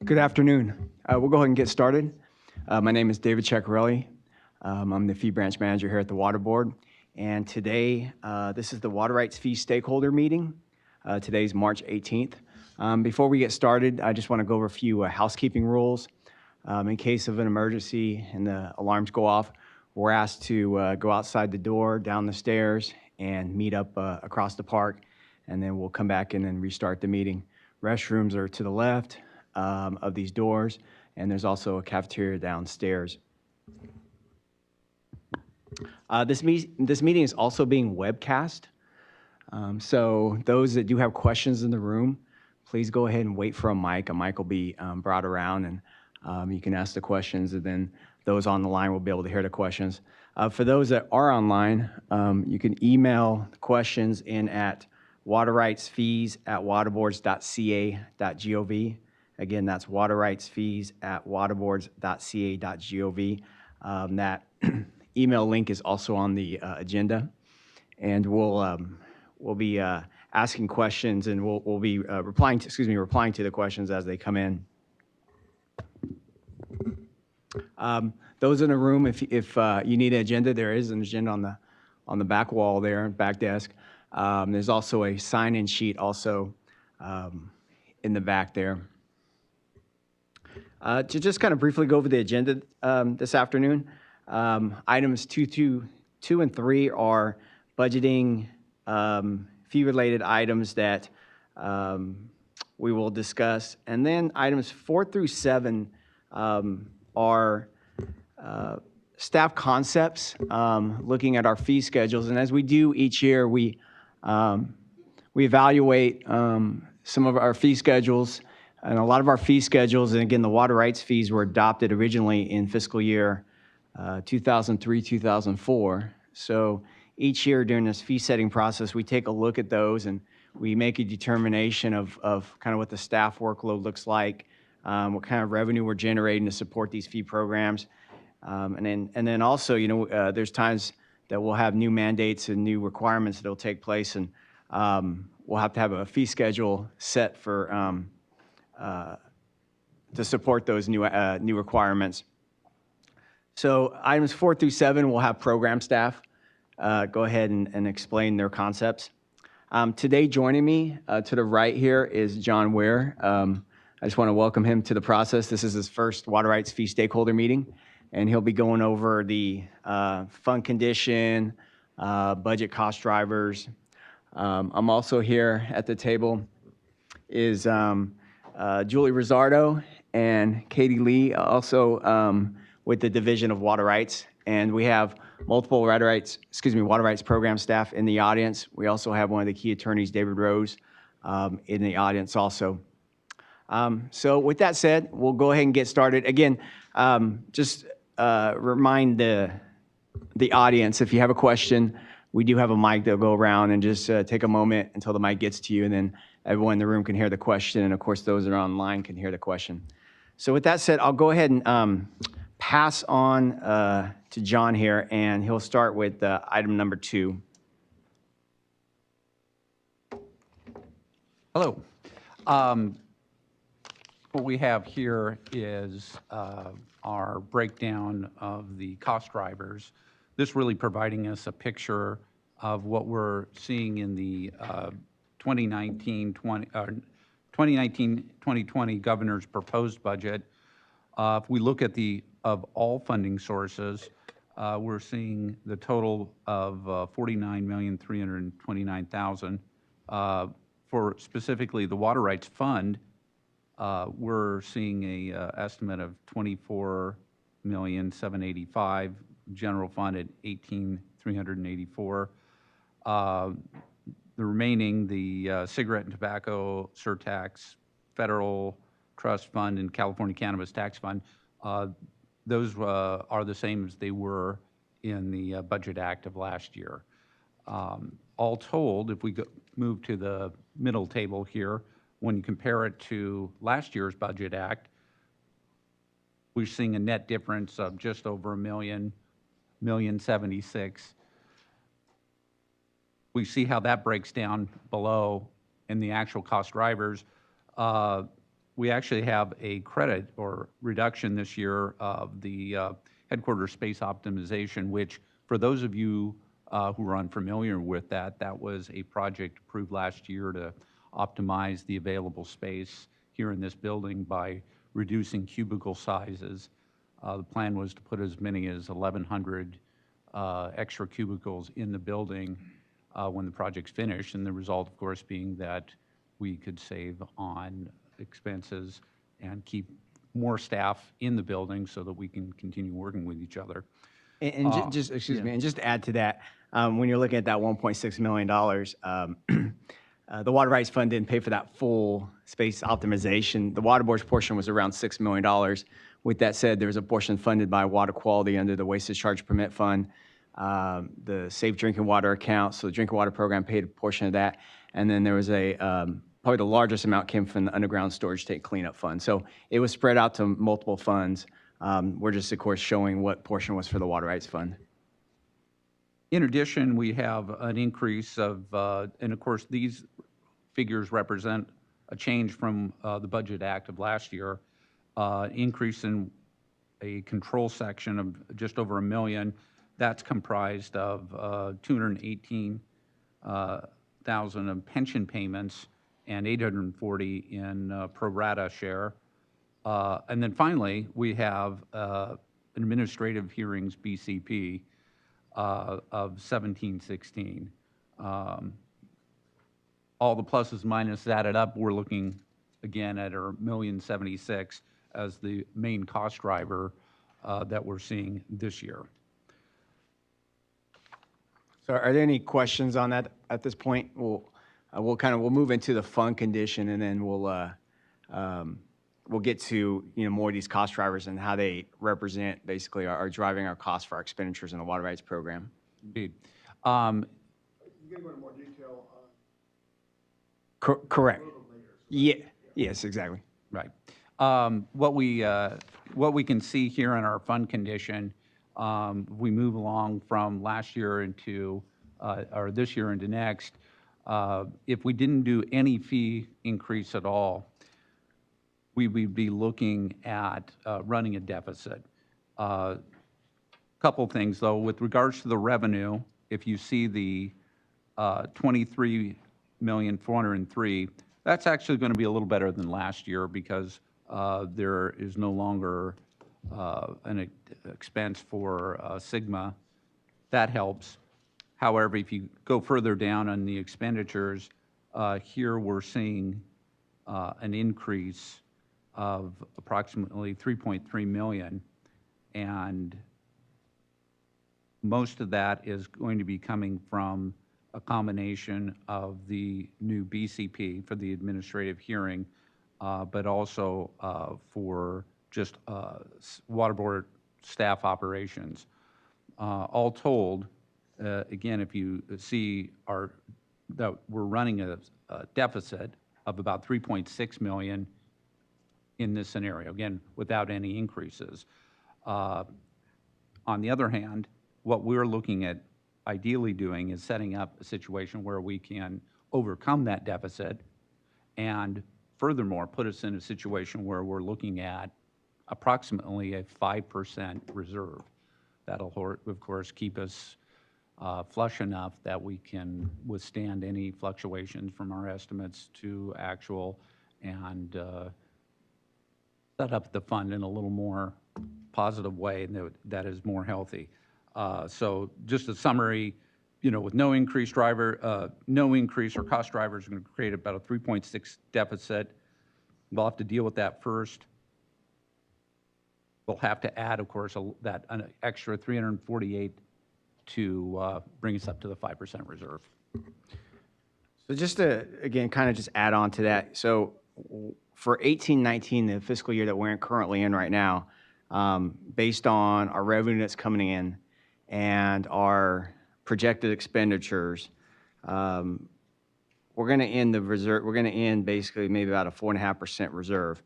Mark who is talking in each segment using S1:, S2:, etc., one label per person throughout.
S1: Good afternoon. We'll go ahead and get started. My name is David Ceccarelli. I'm the fee branch manager here at the Water Board. And today, this is the Water Rights Fee Stakeholder Meeting. Today's March 18th. Before we get started, I just want to go over a few housekeeping rules. In case of an emergency and the alarms go off, we're asked to go outside the door, down the stairs, and meet up across the park. And then we'll come back in and restart the meeting. Restrooms are to the left of these doors, and there's also a cafeteria downstairs. This meeting is also being webcast, so those that do have questions in the room, please go ahead and wait for a mic. A mic will be brought around, and you can ask the questions, and then those on the line will be able to hear the questions. For those that are online, you can email the questions in at waterrightsfees@waterboards.ca.gov. Again, that's waterrightsfees@waterboards.ca.gov. That email link is also on the agenda, and we'll be asking questions, and we'll be replying to the questions as they come in. Those in the room, if you need an agenda, there is an agenda on the back wall there, back desk. There's also a sign-in sheet also in the back there. To just kind of briefly go over the agenda this afternoon, items 2 and 3 are budgeting fee-related items that we will discuss. And then items 4 through 7 are staff concepts, looking at our fee schedules. And as we do each year, we evaluate some of our fee schedules. And a lot of our fee schedules, and again, the water rights fees were adopted originally in fiscal year 2003, 2004. So each year during this fee setting process, we take a look at those and we make a determination of kind of what the staff workload looks like, what kind of revenue we're generating to support these fee programs. And then also, there's times that we'll have new mandates and new requirements that'll take place, and we'll have to have a fee schedule set for to support those new requirements. So items 4 through 7 will have program staff go ahead and explain their concepts. Today joining me to the right here is John Ware. I just want to welcome him to the process. This is his first Water Rights Fee Stakeholder Meeting, and he'll be going over the fund condition, budget cost drivers. I'm also here at the table is Julie Rosardo and Katie Lee, also with the Division of Water Rights. And we have multiple water rights program staff in the audience. We also have one of the key attorneys, David Rose, in the audience also. So with that said, we'll go ahead and get started. Again, just remind the audience, if you have a question, we do have a mic that'll go around, and just take a moment until the mic gets to you, and then everyone in the room can hear the question, and of course those that are online can hear the question. So with that said, I'll go ahead and pass on to John here, and he'll start with item number 2.
S2: Hello. What we have here is our breakdown of the cost drivers. This really providing us a picture of what we're seeing in the 2019-2020 governor's proposed budget. If we look at of all funding sources, we're seeing the total of $49,329,000. For specifically the Water Rights Fund, we're seeing a estimate of $24,785,000. General fund at $18,384,000. The remaining, the cigarette and tobacco surtax, federal trust fund, and California Cannabis Tax Fund, those are the same as they were in the Budget Act of last year. All told, if we move to the middle table here, when you compare it to last year's Budget Act, we're seeing a net difference of just over $1,076,000. We see how that breaks down below in the actual cost drivers. we actually have a credit or reduction this year of the headquarters space optimization, which for those of you who are unfamiliar with that, that was a project approved last year to optimize the available space here in this building by reducing cubicle sizes. The plan was to put as many as 1,100 extra cubicles in the building when the project's finished, and the result, of course, being that we could save on expenses and keep more staff in the building so that we can continue working with each other.
S1: And just, excuse me, and just to add to that, when you're looking at that $1.6 million, the water rights fund didn't pay for that full space optimization. The water board's portion was around $6 million. With that said, there was a portion funded by water quality under the waste discharge permit fund, the safe drinking water account. So the drinking water program paid a portion of that. And then there was probably the largest amount came from the underground storage tank cleanup fund. So it was spread out to multiple funds. We're just, of course, showing what portion was for the water rights fund.
S2: In addition, we have an increase of, and of course, these figures represent a change from the Budget Act of last year, increase in a control section of just over $1 million. That's comprised of 218,000 of pension payments and 840 in pro rata share. And then finally, we have administrative hearings BCP of 1716. All the pluses minuses added up, we're looking again at our $1,076,000 as the main cost driver that we're seeing this year.
S1: So are there any questions on that at this point? We'll move into the fund condition, and then we'll get to more of these cost drivers and how they represent basically are driving our costs for our expenditures in the water rights program.
S2: Indeed.
S3: You can go into more detail on.
S1: Correct. Yeah. Yes, exactly.
S2: Right. What we can see here in our fund condition, we move along from last year into or this year into next. If we didn't do any fee increase at all, we would be looking at running a deficit. Couple things though, with regards to the revenue, if you see the $23,403,000, that's actually going to be a little better than last year because there is no longer an expense for Sigma. That helps. However, if you go further down on the expenditures, here we're seeing an increase of approximately $3.3 million, and most of that is going to be coming from a combination of the new BCP for the administrative hearing, but also for just water board staff operations. All told, again, if you see that we're running a deficit of about $3.6 million in this scenario, again, without any increases. On the other hand, what we're looking at ideally doing is setting up a situation where we can overcome that deficit and furthermore put us in a situation where we're looking at approximately a 5% reserve. That'll, of course, keep us flush enough that we can withstand any fluctuations from our estimates to actual and set up the fund in a little more positive way that is more healthy. So just a summary, with no increase or cost drivers are going to create about a 3.6 deficit. We'll have to deal with that first. We'll have to add, of course, an extra 348 to bring us up to the 5% reserve.
S1: So just to, again, kind of just add on to that. So for 18-19, the fiscal year that we're currently in right now, based on our revenue that's coming in and our projected expenditures, we're going to end the reserve. We're going to end basically maybe about a 4.5% reserve.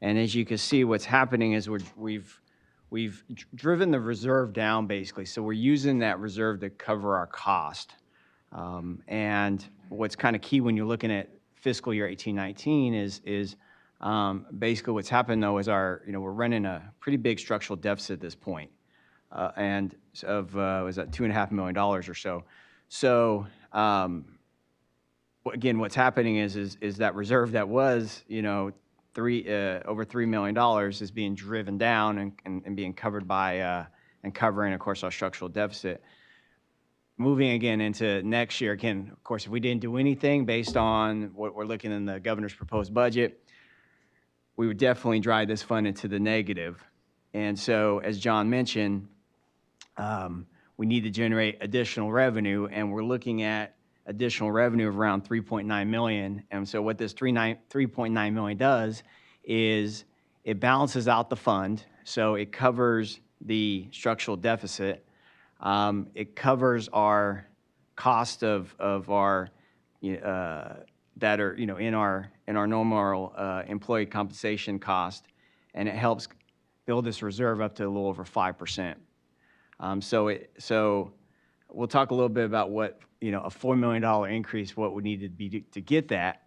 S1: And as you can see, what's happening is we've driven the reserve down basically. So we're using that reserve to cover our cost. And what's kind of key when you're looking at fiscal year 18-19 is Basically, what's happened though is we're running a pretty big structural deficit at this point, and was that $2.5 million or so. So again, what's happening is that reserve that was over $3 million is being driven down and being covered by and covering, of course, our structural deficit. Moving again into next year, again, of course, if we didn't do anything based on what we're looking in the governor's proposed budget, we would definitely drive this fund into the negative. And so, as John mentioned, we need to generate additional revenue, and we're looking at additional revenue of around $3.9 million. And so what this $3.9 million does is it balances out the fund, so it covers the structural deficit. It covers our cost of our that are in our normal employee compensation cost, and it helps build this reserve up to a little over 5%. So we'll talk a little bit about what a $4 million increase, what would need to be to get that.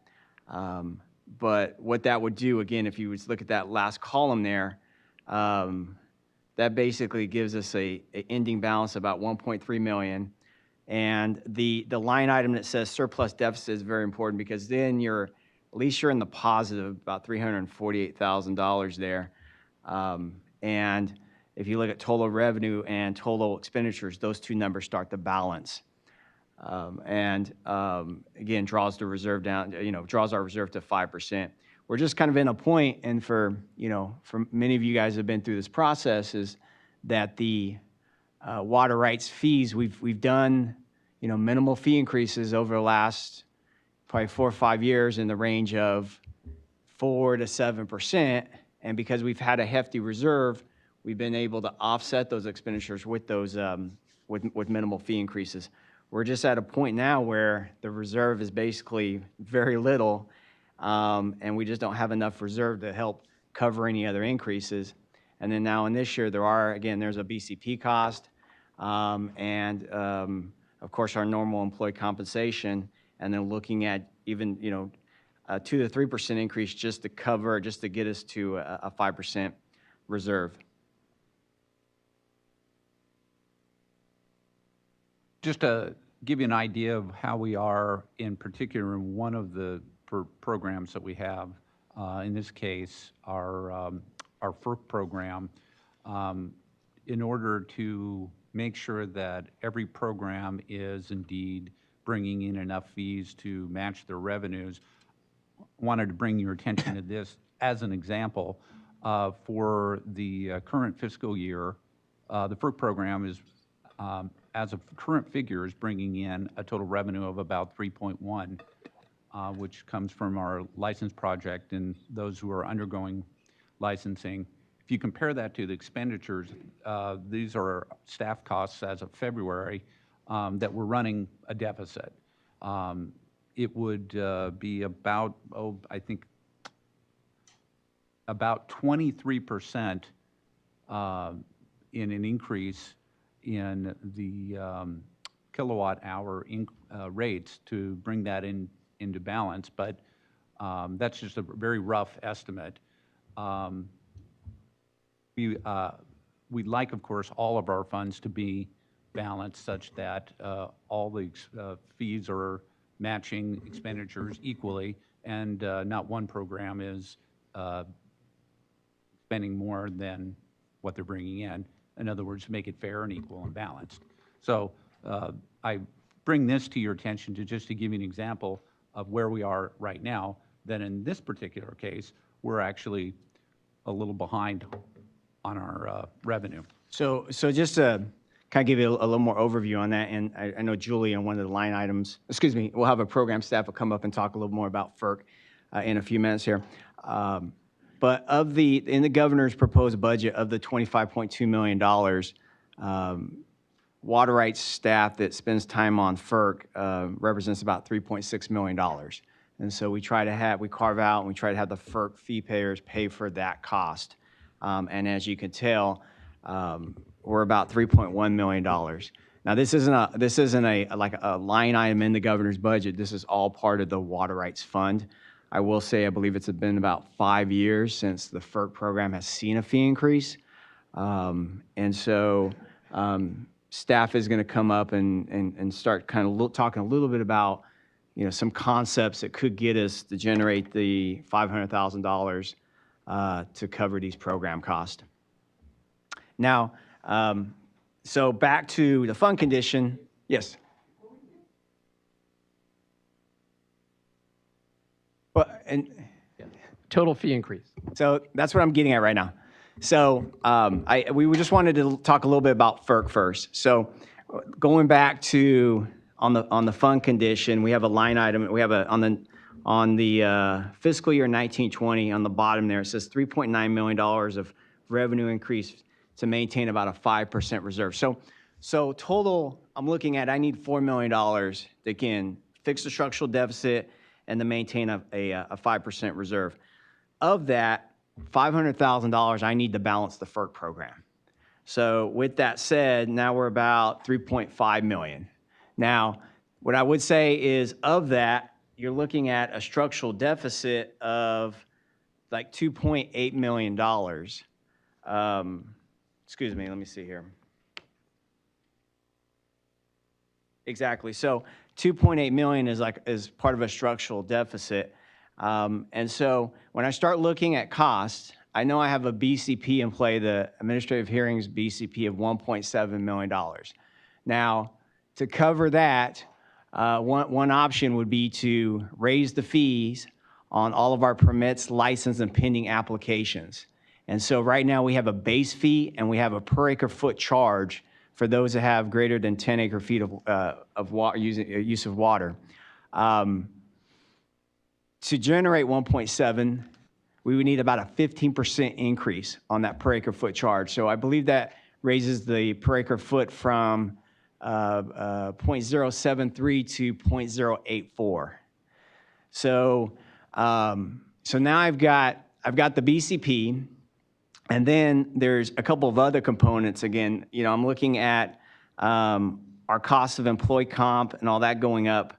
S1: But what that would do, again, if you look at that last column there, that basically gives us a ending balance of about $1.3 million. And the line item that says surplus deficit is very important, because then at least you're in the positive, about $348,000 there. And if you look at total revenue and total expenditures, those two numbers start to balance. Again, draws the reserve down, draws our reserve to 5%. We're just kind of in a point, and for many of you guys who have been through this process, is that the water rights fees, we've done, minimal fee increases over the last probably 4 or 5 years in the range of 4 to 7%. And because we've had a hefty reserve, we've been able to offset those expenditures with those with minimal fee increases. We're just at a point now where the reserve is basically very little, and we just don't have enough reserve to help cover any other increases. And then now in this year, there's a BCP cost, and of course our normal employee compensation, and then looking at even a 2 to 3% increase just to get us to a 5% reserve.
S2: Just to give you an idea of how we are, in particular, in one of the programs that we have, in this case, our FERP program, in order to make sure that every program is indeed bringing in enough fees to match their revenues, wanted to bring your attention to this as an example. For the current fiscal year, the FERC program is, as of current figures, bringing in a total revenue of about 3.1, which comes from our license project and those who are undergoing licensing. If you compare that to the expenditures, these are staff costs as of February, that we're running a deficit. It would be about, I think, about 23% in an increase in the kilowatt hour rates to bring that into balance, but that's just a very rough estimate. We'd like, of course, all of our funds to be balanced such that all the fees are matching expenditures equally, and not one program is spending more than what they're bringing in. In other words, make it fair and equal and balanced. So I bring this to your attention just to give you an example of where we are right now, that in this particular case, we're actually a little behind on our revenue.
S1: So just to kind of give you a little more overview on that, and I know Julie on one of the line items, we'll have a program staff will come up and talk a little more about FERC in a few minutes here. But in the governor's proposed budget of the $25.2 million, water rights staff that spends time on FERC represents about $3.6 million. And so we carve out and we try to have the FERC fee payers pay for that cost. And as you can tell, we're about $3.1 million. Now this isn't like a line item in the governor's budget. This is all part of the water rights fund. I will say, I believe it's been about 5 years since the FERC program has seen a fee increase. And so staff is going to come up and start kind of talking a little bit about, some concepts that could get us to generate the $500,000 to cover these program costs. Now, so back to the fund condition. Yes. But, and
S4: Total fee increase.
S1: so that's what I'm getting at right now. So we just wanted to talk a little bit about FERC first. So going back to on the fund condition, we have a line item. We have on the fiscal year 1920 on the bottom there. It says $3.9 million of revenue increase to maintain about a 5% reserve. So total, I'm looking at, I need $4 million to, again, fix the structural deficit and to maintain a 5% reserve. Of that, $500,000 I need to balance the FERC program. So with that said, now we're about $3.5 million. Now, what I would say is of that, you're looking at a structural deficit of like $2.8 million. Excuse me, let me see here. Exactly. So 2.8 million is part of a structural deficit. And so when I start looking at costs, I know I have a BCP in play, the administrative hearings BCP of $1.7 million. Now, to cover that, one option would be to raise the fees on all of our permits, license, and pending applications. And so right now we have a base fee and we have a per acre foot charge for those that have greater than 10 acre feet of water, use of water. To generate 1.7, we would need about a 15% increase on that per acre foot charge. So I believe that raises the per acre foot from 0.073 to 0.084. So now I've got the BCP, and then there's a couple of other components. Again, I'm looking at our cost of employee comp and all that going up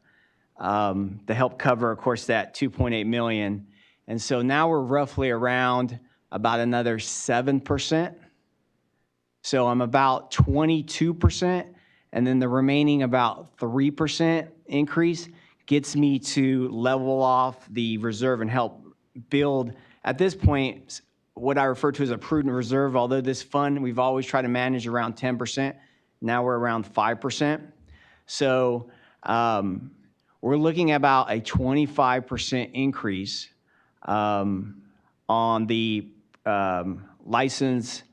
S1: to help cover, of course, that 2.8 million. And so now we're roughly around about another 7%. So I'm about 22%, and then the remaining about 3% increase gets me to level off the reserve and help build, at this point, what I refer to as a prudent reserve. Although this fund, we've always tried to manage around 10%. Now we're around 5%. So we're looking at about a 25% increase on the license,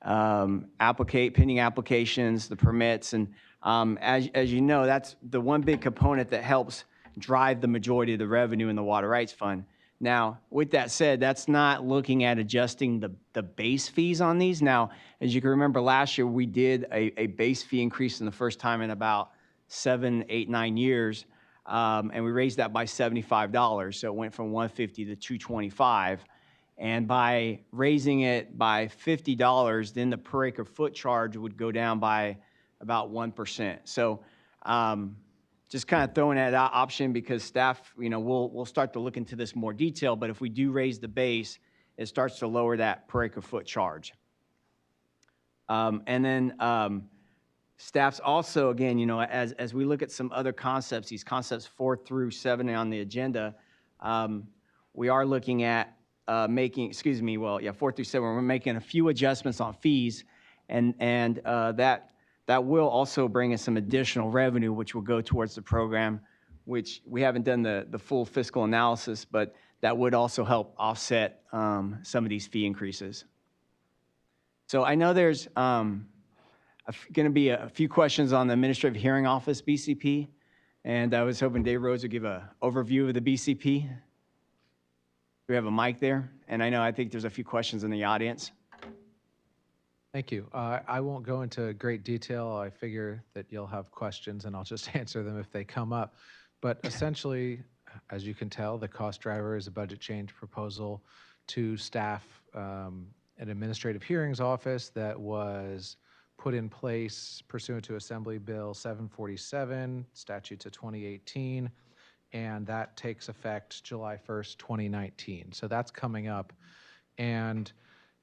S1: pending applications, the permits. And as you know, that's the one big component that helps drive the majority of the revenue in the Water Rights Fund. Now, with that said, that's not looking at adjusting the base fees on these. Now, as you can remember, last year we did a base fee increase in the first time in about 7, 8, 9 years, and we raised that by $75. So it went from $150 to $225. And by raising it by $50, then the per acre foot charge would go down by about 1%. So just kind of throwing that option because staff, we'll start to look into this more detail, but if we do raise the base, it starts to lower that per acre foot charge. And then staff's also, again, as we look at some other concepts, these concepts 4 through 7 on the agenda, we are looking at 4 through 7, we're making a few adjustments on fees, and that will also bring us some additional revenue, which will go towards the program, which we haven't done the full fiscal analysis, but that would also help offset some of these fee increases. So I know there's going to be a few questions on the Administrative Hearing Office BCP, and I was hoping Dave Rhodes would give an overview of the BCP. We have a mic there, and I think there's a few questions in the audience.
S5: Thank you. I won't go into great detail. I figure that you'll have questions, and I'll just answer them if they come up. But essentially, as you can tell, the cost driver is a budget change proposal to staff an administrative hearings office that was put in place pursuant to Assembly Bill 747, statutes of 2018. and that takes effect July 1st, 2019. So that's coming up. And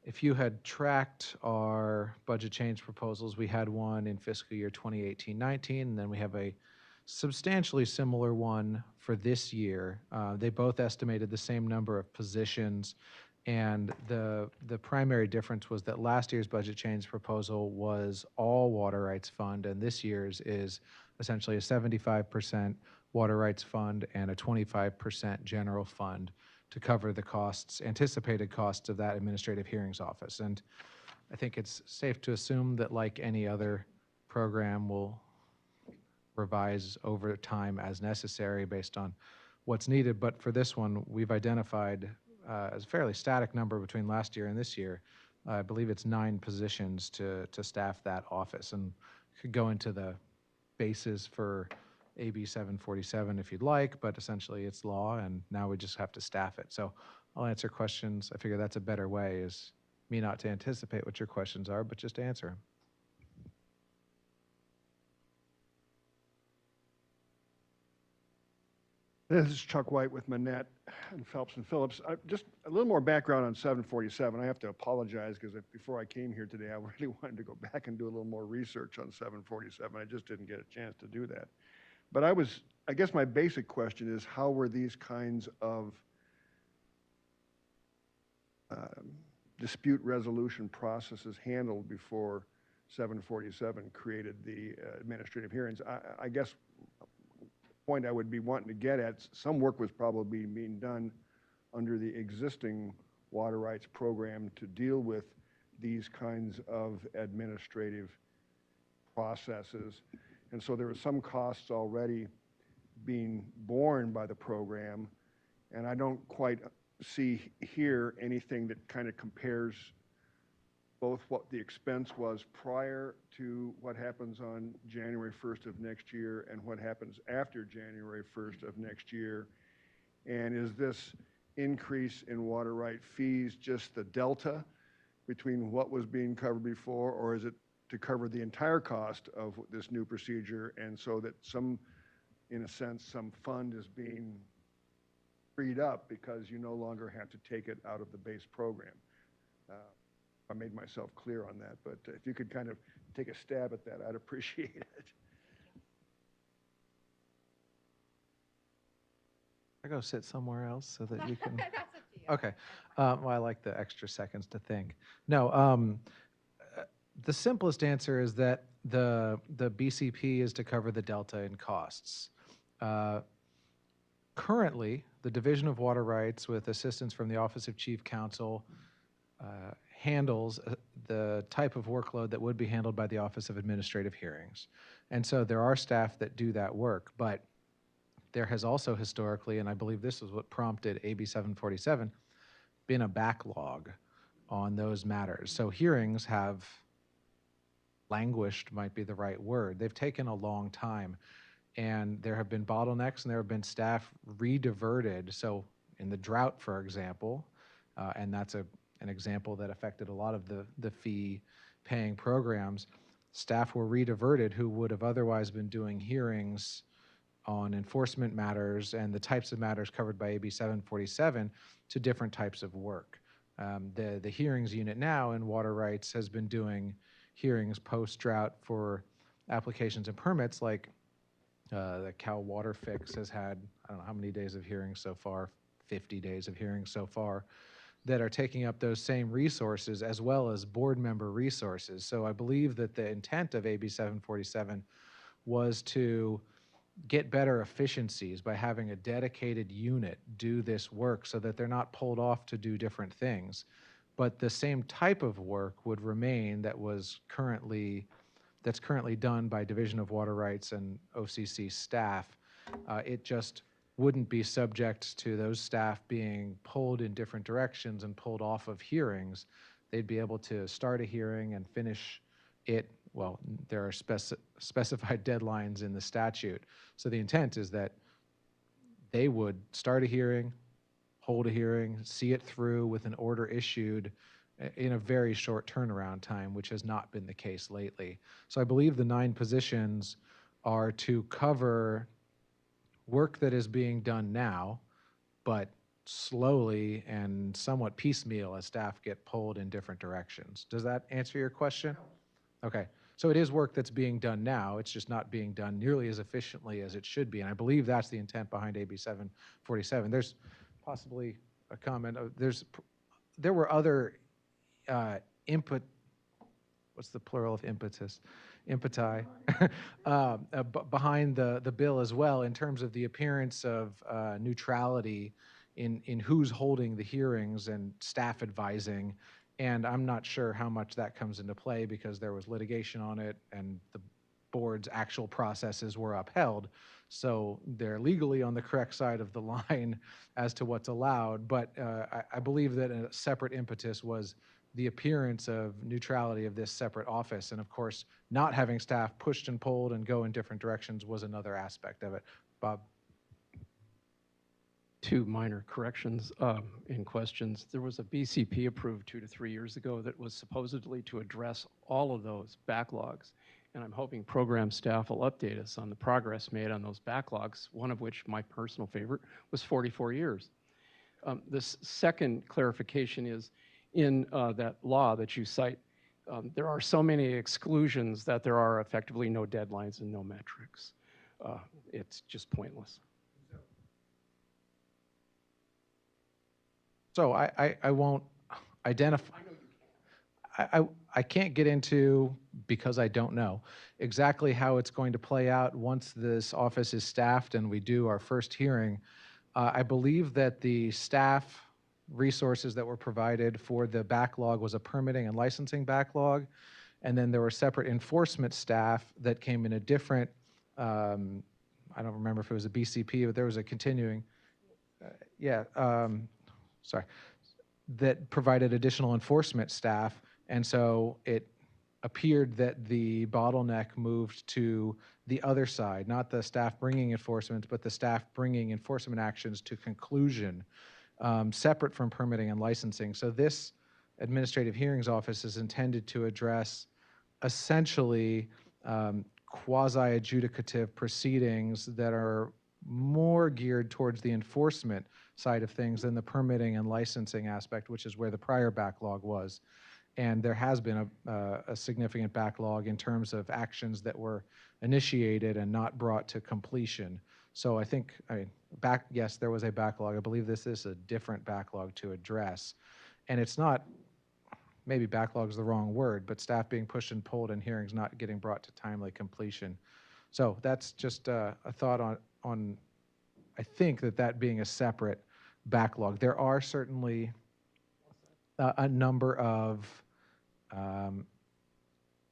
S5: if you had tracked our budget change proposals, we had one in fiscal year 2018-19, and then we have a substantially similar one for this year. They both estimated the same number of positions, and the primary difference was that last year's budget change proposal was all water rights fund, and this year's is essentially a 75% water rights fund and a 25% general fund to cover the costs, anticipated costs of that administrative hearings office. And I think it's safe to assume that, like any other program, will revise over time as necessary based on what's needed. But for this one, we've identified as a fairly static number between last year and this year. I believe it's 9 positions to staff that office, and could go into the basis for AB 747 if you'd like, but essentially it's law, and now we just have to staff it. So I'll answer questions. I figure that's a better way, is me not to anticipate what your questions are, but just to answer them.
S3: This is Chuck White with Manette and Phelps and Phillips. Just a little more background on 747. I have to apologize because before I came here today, I really wanted to go back and do a little more research on 747. I just didn't get a chance to do that. But I guess my basic question is, how were these kinds of dispute resolution processes handled before 747 created the administrative hearings? I guess point I would be wanting to get at, some work was probably being done under the existing water rights program to deal with these kinds of administrative processes. And so there were some costs already being borne by the program, and I don't quite see here anything that kind of compares both what the expense was prior to what happens on January 1st of next year and what happens after January 1st of next year. And is this increase in water right fees just the delta between what was being covered before, or is it to cover the entire cost of this new procedure, and so that in a sense, some fund is being freed up because you no longer have to take it out of the base program? I made myself clear on that, but if you could kind of take a stab at that, I'd appreciate it.
S5: I go sit somewhere else so that you can.
S6: That's up to you.
S5: Okay. Well, I like the extra seconds to think. No, the simplest answer is that the BCP is to cover the delta in costs. Currently, the Division of Water Rights, with assistance from the Office of Chief Counsel, handles the type of workload that would be handled by the Office of Administrative Hearings. And so there are staff that do that work, but there has also historically, and I believe this is what prompted AB 747, been a backlog on those matters. So hearings have languished, might be the right word. They've taken a long time, and there have been bottlenecks, and there have been staff rediverted. So in the drought, for example, and that's an example that affected a lot of the fee-paying programs, staff were rediverted who would have otherwise been doing hearings on enforcement matters and the types of matters covered by AB 747 to different types of work. The hearings unit now in water rights has been doing hearings post-drought for applications and permits, like the Cal Water Fix has had, I don't know how many days of hearings so far, 50 days of hearings so far, that are taking up those same resources as well as board member resources. So I believe that the intent of AB 747 was to get better efficiencies by having a dedicated unit do this work so that they're not pulled off to do different things. But the same type of work would remain that's currently done by Division of Water Rights and OCC staff. It just wouldn't be subject to those staff being pulled in different directions and pulled off of hearings. They'd be able to start a hearing and finish it. Well, there are specified deadlines in the statute. So the intent is that they would start a hearing, hold a hearing, see it through with an order issued in a very short turnaround time, which has not been the case lately. So I believe the 9 positions are to cover work that is being done now, but slowly and somewhat piecemeal as staff get pulled in different directions. Does that answer your question? Okay. So it is work that's being done now. It's just not being done nearly as efficiently as it should be. And I believe that's the intent behind AB 747. There's possibly a comment. There were other input. What's the plural of impetus? Impeti behind the bill as well, in terms of the appearance of neutrality in who's holding the hearings and staff advising. And I'm not sure how much that comes into play because there was litigation on it and the board's actual processes were upheld. So they're legally on the correct side of the line as to what's allowed. But I believe that a separate impetus was the appearance of neutrality of this separate office. And of course, not having staff pushed and pulled and go in different directions was another aspect of it. Bob?
S4: Two minor corrections in questions. There was a BCP approved 2 to 3 years ago that was supposedly to address all of those backlogs. And I'm hoping program staff will update us on the progress made on those backlogs, one of which, my personal favorite, was 44 years. The second clarification is, in that law that you cite, there are so many exclusions that there are effectively no deadlines and no metrics. It's just pointless.
S5: So I won't identify. I can't get into, because I don't know, exactly how it's going to play out once this office is staffed and we do our first hearing. I believe that the staff resources that were provided for the backlog was a permitting and licensing backlog, and then there were separate enforcement staff that came in a different, I don't remember if it was a BCP, but there was a continuing, that provided additional enforcement staff. And so it appeared that the bottleneck moved to the other side, not the staff bringing enforcement, but the staff bringing enforcement actions to conclusion, separate from permitting and licensing. So this administrative hearings office is intended to address essentially quasi-adjudicative proceedings that are more geared towards the enforcement side of things than the permitting and licensing aspect, which is where the prior backlog was. And there has been a significant backlog in terms of actions that were initiated and not brought to completion. So I think, yes, there was a backlog. I believe this is a different backlog to address. And it's not, maybe backlog is the wrong word, but staff being pushed and pulled and hearings not getting brought to timely completion. So that's just a thought on I think that being a separate backlog. There are certainly a number of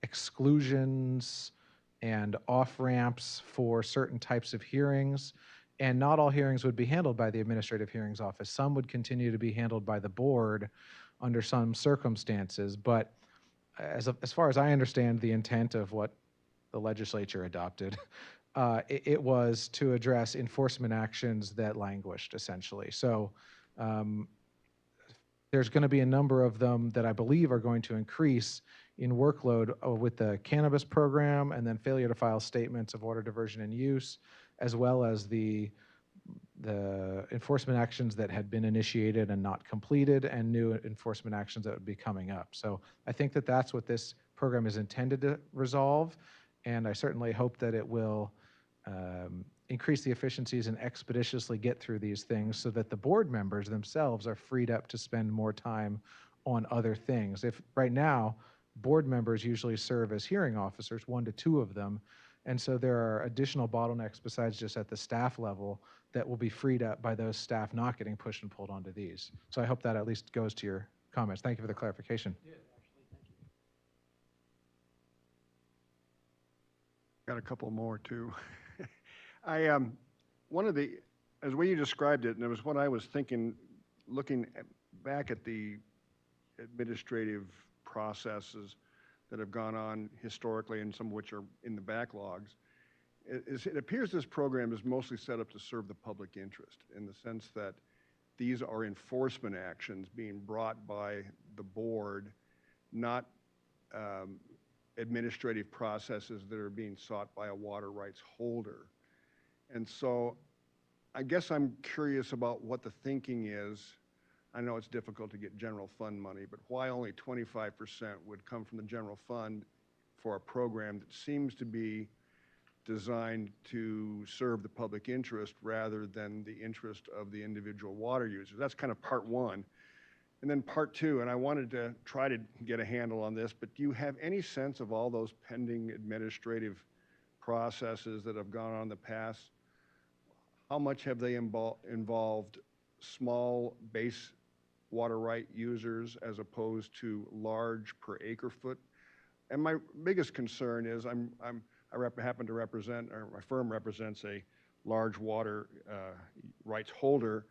S5: exclusions and off-ramps for certain types of hearings, and not all hearings would be handled by the Administrative Hearings Office. Some would continue to be handled by the board under some circumstances, but as far as I understand the intent of what the legislature adopted, it was to address enforcement actions that languished, essentially. So there's going to be a number of them that I believe are going to increase in workload with the cannabis program, and then failure to file statements of water diversion and use, as well as the enforcement actions that had been initiated and not completed, and new enforcement actions that would be coming up. So I think that that's what this program is intended to resolve, and I certainly hope that it will increase the efficiencies and expeditiously get through these things so that the board members themselves are freed up to spend more time on other things. If right now, board members usually serve as hearing officers, 1 to 2 of them, and so there are additional bottlenecks besides just at the staff level that will be freed up by those staff not getting pushed and pulled onto these. So I hope that at least goes to your comments. Thank you for the clarification.
S4: Yeah, actually, thank you.
S3: Got a couple more too. One of the, as way you described it, and it was what I was thinking, looking back at the administrative processes that have gone on historically, and some of which are in the backlogs, it appears this program is mostly set up to serve the public interest, in the sense that these are enforcement actions being brought by the board, not administrative processes that are being sought by a water rights holder. And so I guess I'm curious about what the thinking is. I know it's difficult to get general fund money, but why only 25% would come from the general fund for a program that seems to be designed to serve the public interest rather than the interest of the individual water users? That's kind of part one. And then part two, and I wanted to try to get a handle on this, but do you have any sense of all those pending administrative processes that have gone on in the past? How much have they involved small base water right users as opposed to large per acre foot? And my biggest concern is I happen to represent, or my firm represents a large water rights holder,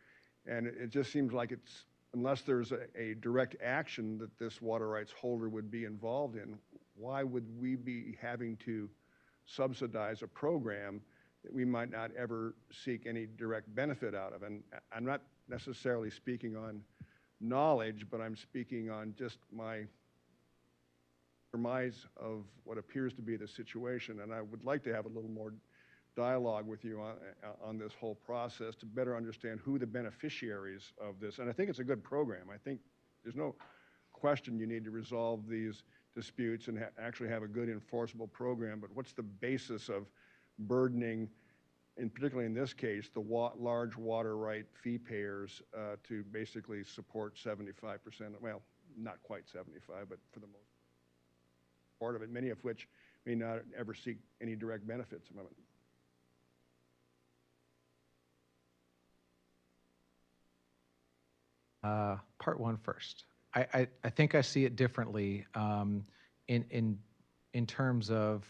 S3: and it just seems like it's, unless there's a direct action that this water rights holder would be involved in, why would we be having to subsidize a program that we might not ever seek any direct benefit out of? And I'm not necessarily speaking on knowledge, but I'm speaking on just my surmise of what appears to be the situation. And I would like to have a little more dialogue with you on this whole process to better understand who the beneficiaries of this. And I think it's a good program. I think there's no question you need to resolve these disputes and actually have a good enforceable program. But what's the basis of burdening, and particularly in this case, the large water right fee payers to basically support 75%, well, not quite 75, but for the most part of it, many of which may not ever seek any direct benefits from it.
S5: Part one first. I think I see it differently in terms of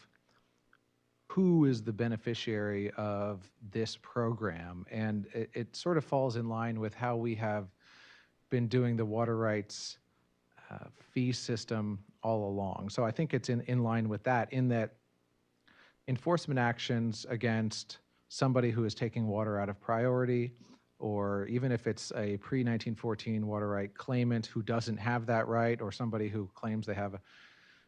S5: who is the beneficiary of this program. And it sort of falls in line with how we have been doing the water rights fee system all along. So I think it's in line with that, in that enforcement actions against somebody who is taking water out of priority, or even if it's a pre-1914 water right claimant who doesn't have that right, or somebody who claims they have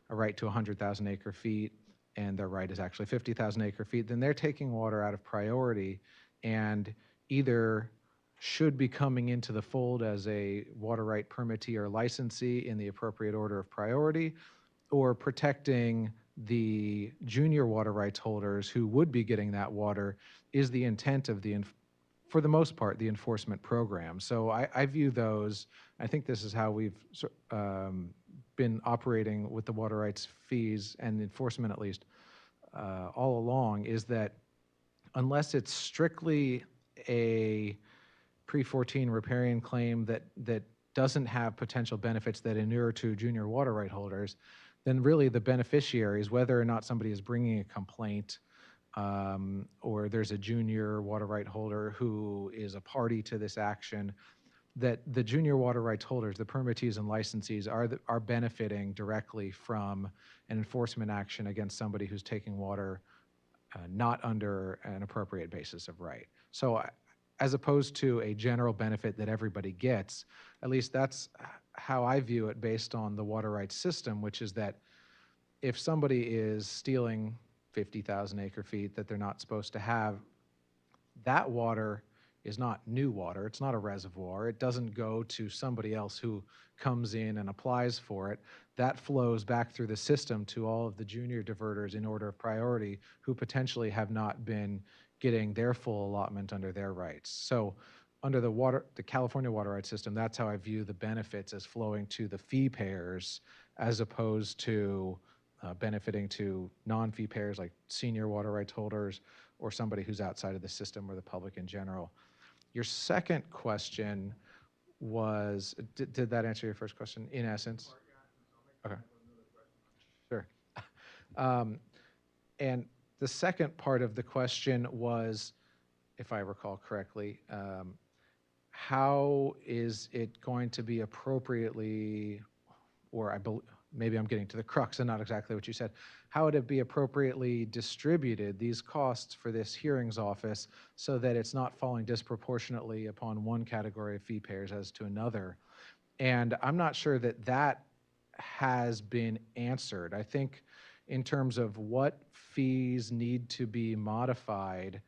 S5: a right to 100,000 acre feet and their right is actually 50,000 acre feet, then they're taking water out of priority and either should be coming into the fold as a water right permittee or licensee in the appropriate order of priority, or protecting the junior water rights holders who would be getting that water is the intent of for the most part, the enforcement program. So I view those, I think this is how we've been operating with the water rights fees and enforcement, at least all along, is that unless it's strictly a pre-14 riparian claim that doesn't have potential benefits that inure to junior water right holders, then really the beneficiaries, whether or not somebody is bringing a complaint or there's a junior water right holder who is a party to this action, that the junior water rights holders, the permittees and licensees, are benefiting directly from an enforcement action against somebody who's taking water not under an appropriate basis of right. So as opposed to a general benefit that everybody gets, at least that's how I view it based on the water rights system, which is that if somebody is stealing 50,000 acre feet that they're not supposed to have, that water is not new water. It's not a reservoir. It doesn't go to somebody else who comes in and applies for it. That flows back through the system to all of the junior diverters in order of priority who potentially have not been getting their full allotment under their rights. So under the California water rights system, that's how I view the benefits as flowing to the fee payers as opposed to benefiting to non-fee payers like senior water rights holders or somebody who's outside of the system or the public in general. Your second question was, did that answer your first question in essence? Okay. Sure. And the second part of the question was, if I recall correctly, how is it going to be appropriately, or maybe I'm getting to the crux and not exactly what you said, how would it be appropriately distributed, these costs for this hearings office, so that it's not falling disproportionately upon one category of fee payers as to another? And I'm not sure that that has been answered. I think in terms of what fees need to be modified,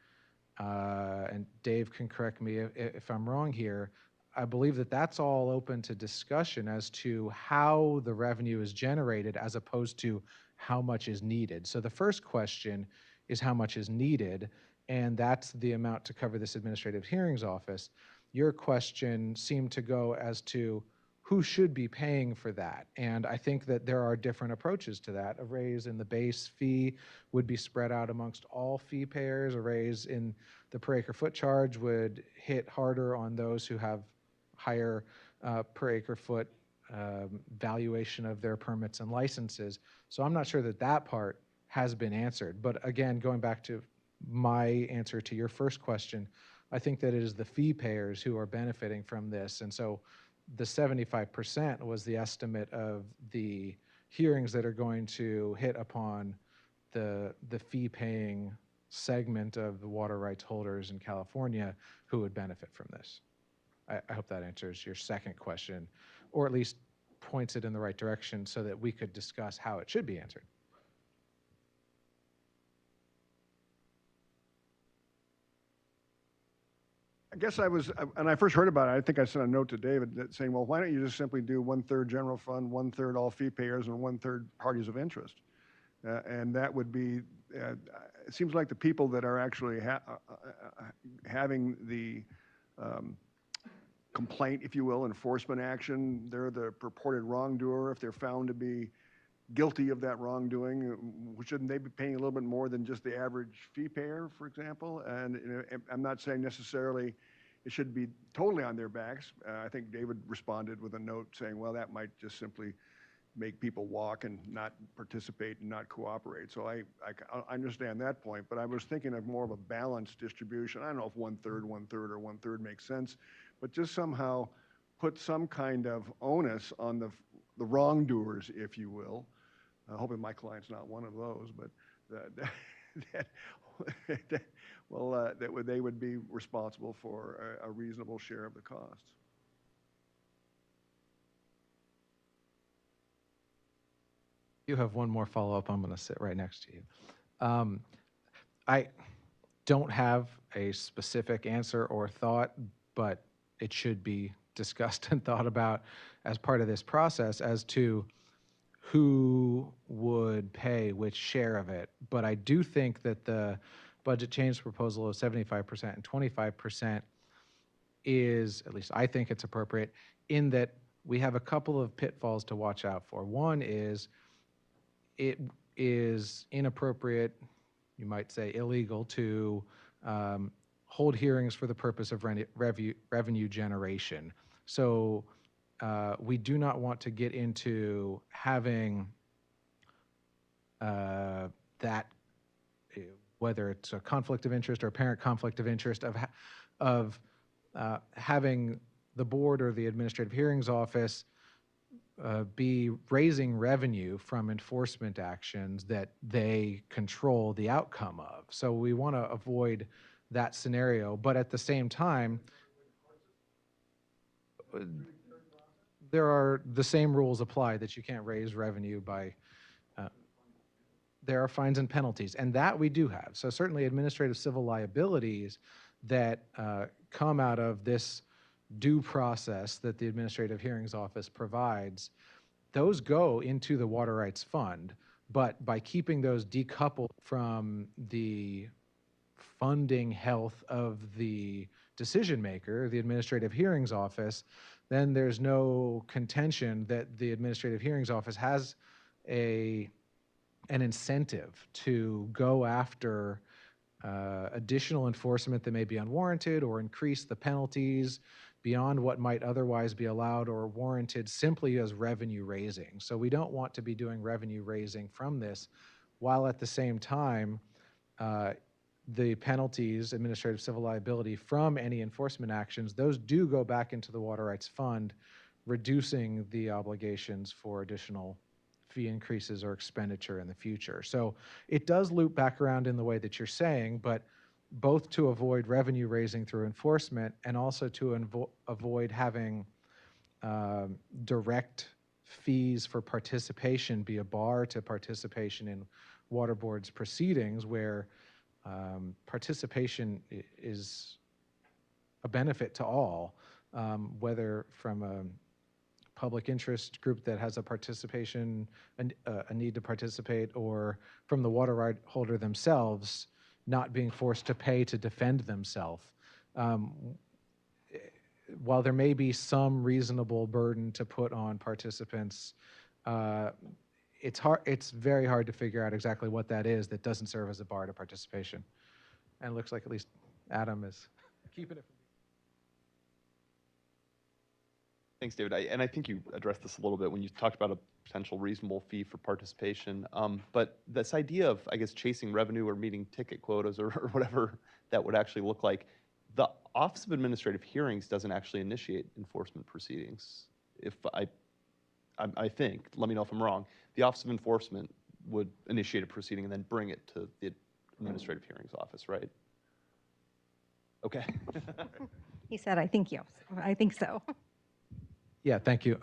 S5: and Dave can correct me if I'm wrong here, I believe that that's all open to discussion as to how the revenue is generated as opposed to how much is needed. So the first question is how much is needed, and that's the amount to cover this administrative hearings office. Your question seemed to go as to who should be paying for that. And I think that there are different approaches to that. A raise in the base fee would be spread out amongst all fee payers. A raise in the per acre foot charge would hit harder on those who have higher per acre foot valuation of their permits and licenses. So I'm not sure that that part has been answered. But again, going back to my answer to your first question, I think that it is the fee payers who are benefiting from this. And so the 75% was the estimate of the hearings that are going to hit upon the fee paying segment of the water rights holders in California who would benefit from this. I hope that answers your second question, or at least points it in the right direction so that we could discuss how it should be answered.
S3: I guess when I first heard about it, I think I sent a note to David saying, well, why don't you just simply do 1/3 general fund, 1/3 all fee payers, and 1/3 parties of interest? And that would be, it seems like the people that are actually having the complaint, if you will, enforcement action, they're the purported wrongdoer. If they're found to be guilty of that wrongdoing, shouldn't they be paying a little bit more than just the average fee payer, for example? And I'm not saying necessarily it should be totally on their backs. I think David responded with a note saying, well, that might just simply make people walk and not participate and not cooperate. So I understand that point, but I was thinking of more of a balanced distribution. I don't know if 1/3, 1/3, or 1/3 makes sense, but just somehow put some kind of onus on the wrongdoers, if you will. Hoping my client's not one of those, but they would be responsible for a reasonable share of the costs.
S5: You have one more follow-up. I'm going to sit right next to you. I don't have a specific answer or thought, but it should be discussed and thought about as part of this process as to who would pay which share of it. But I do think that the budget change proposal of 75% and 25% is, at least I think it's appropriate, in that we have a couple of pitfalls to watch out for. One is it is inappropriate, you might say illegal, to hold hearings for the purpose of revenue generation. So we do not want to get into having that, whether it's a conflict of interest or apparent conflict of interest, of having the board or the administrative hearings office be raising revenue from enforcement actions that they control the outcome of. So we want to avoid that scenario, but at the same time, there are the same rules apply that you can't raise revenue by, there are fines and penalties, and that we do have. So certainly administrative civil liabilities that come out of this due process that the Administrative Hearings Office provides, those go into the Water Rights Fund, but by keeping those decoupled from the funding health of the decision maker, the Administrative Hearings Office, then there's no contention that the Administrative Hearings Office has an incentive to go after additional enforcement that may be unwarranted or increase the penalties beyond what might otherwise be allowed or warranted simply as revenue raising. So we don't want to be doing revenue raising from this, while at the same time the penalties, administrative civil liability from any enforcement actions, those do go back into the Water Rights Fund, reducing the obligations for additional fee increases or expenditure in the future. So it does loop back around in the way that you're saying, but both to avoid revenue raising through enforcement and also to avoid having direct fees for participation be a bar to participation in water boards proceedings, where participation is benefit to all, whether from a public interest group that has a participation, a need to participate, or from the water right holder themselves not being forced to pay to defend themselves. While there may be some reasonable burden to put on participants, it's very hard to figure out exactly what that is that doesn't serve as a bar to participation. And it looks like at least Adam is keeping it from
S6: Thanks, David. And I think you addressed this a little bit when you talked about a potential reasonable fee for participation. But this idea of, I guess, chasing revenue or meeting ticket quotas or whatever that would actually look like, the Office of Administrative Hearings doesn't actually initiate enforcement proceedings. If I think, let me know if I'm wrong, the Office of Enforcement would initiate a proceeding and then bring it to the Administrative Hearings Office, right? Okay.
S7: He said, I think yes. I think so.
S5: Yeah, thank you.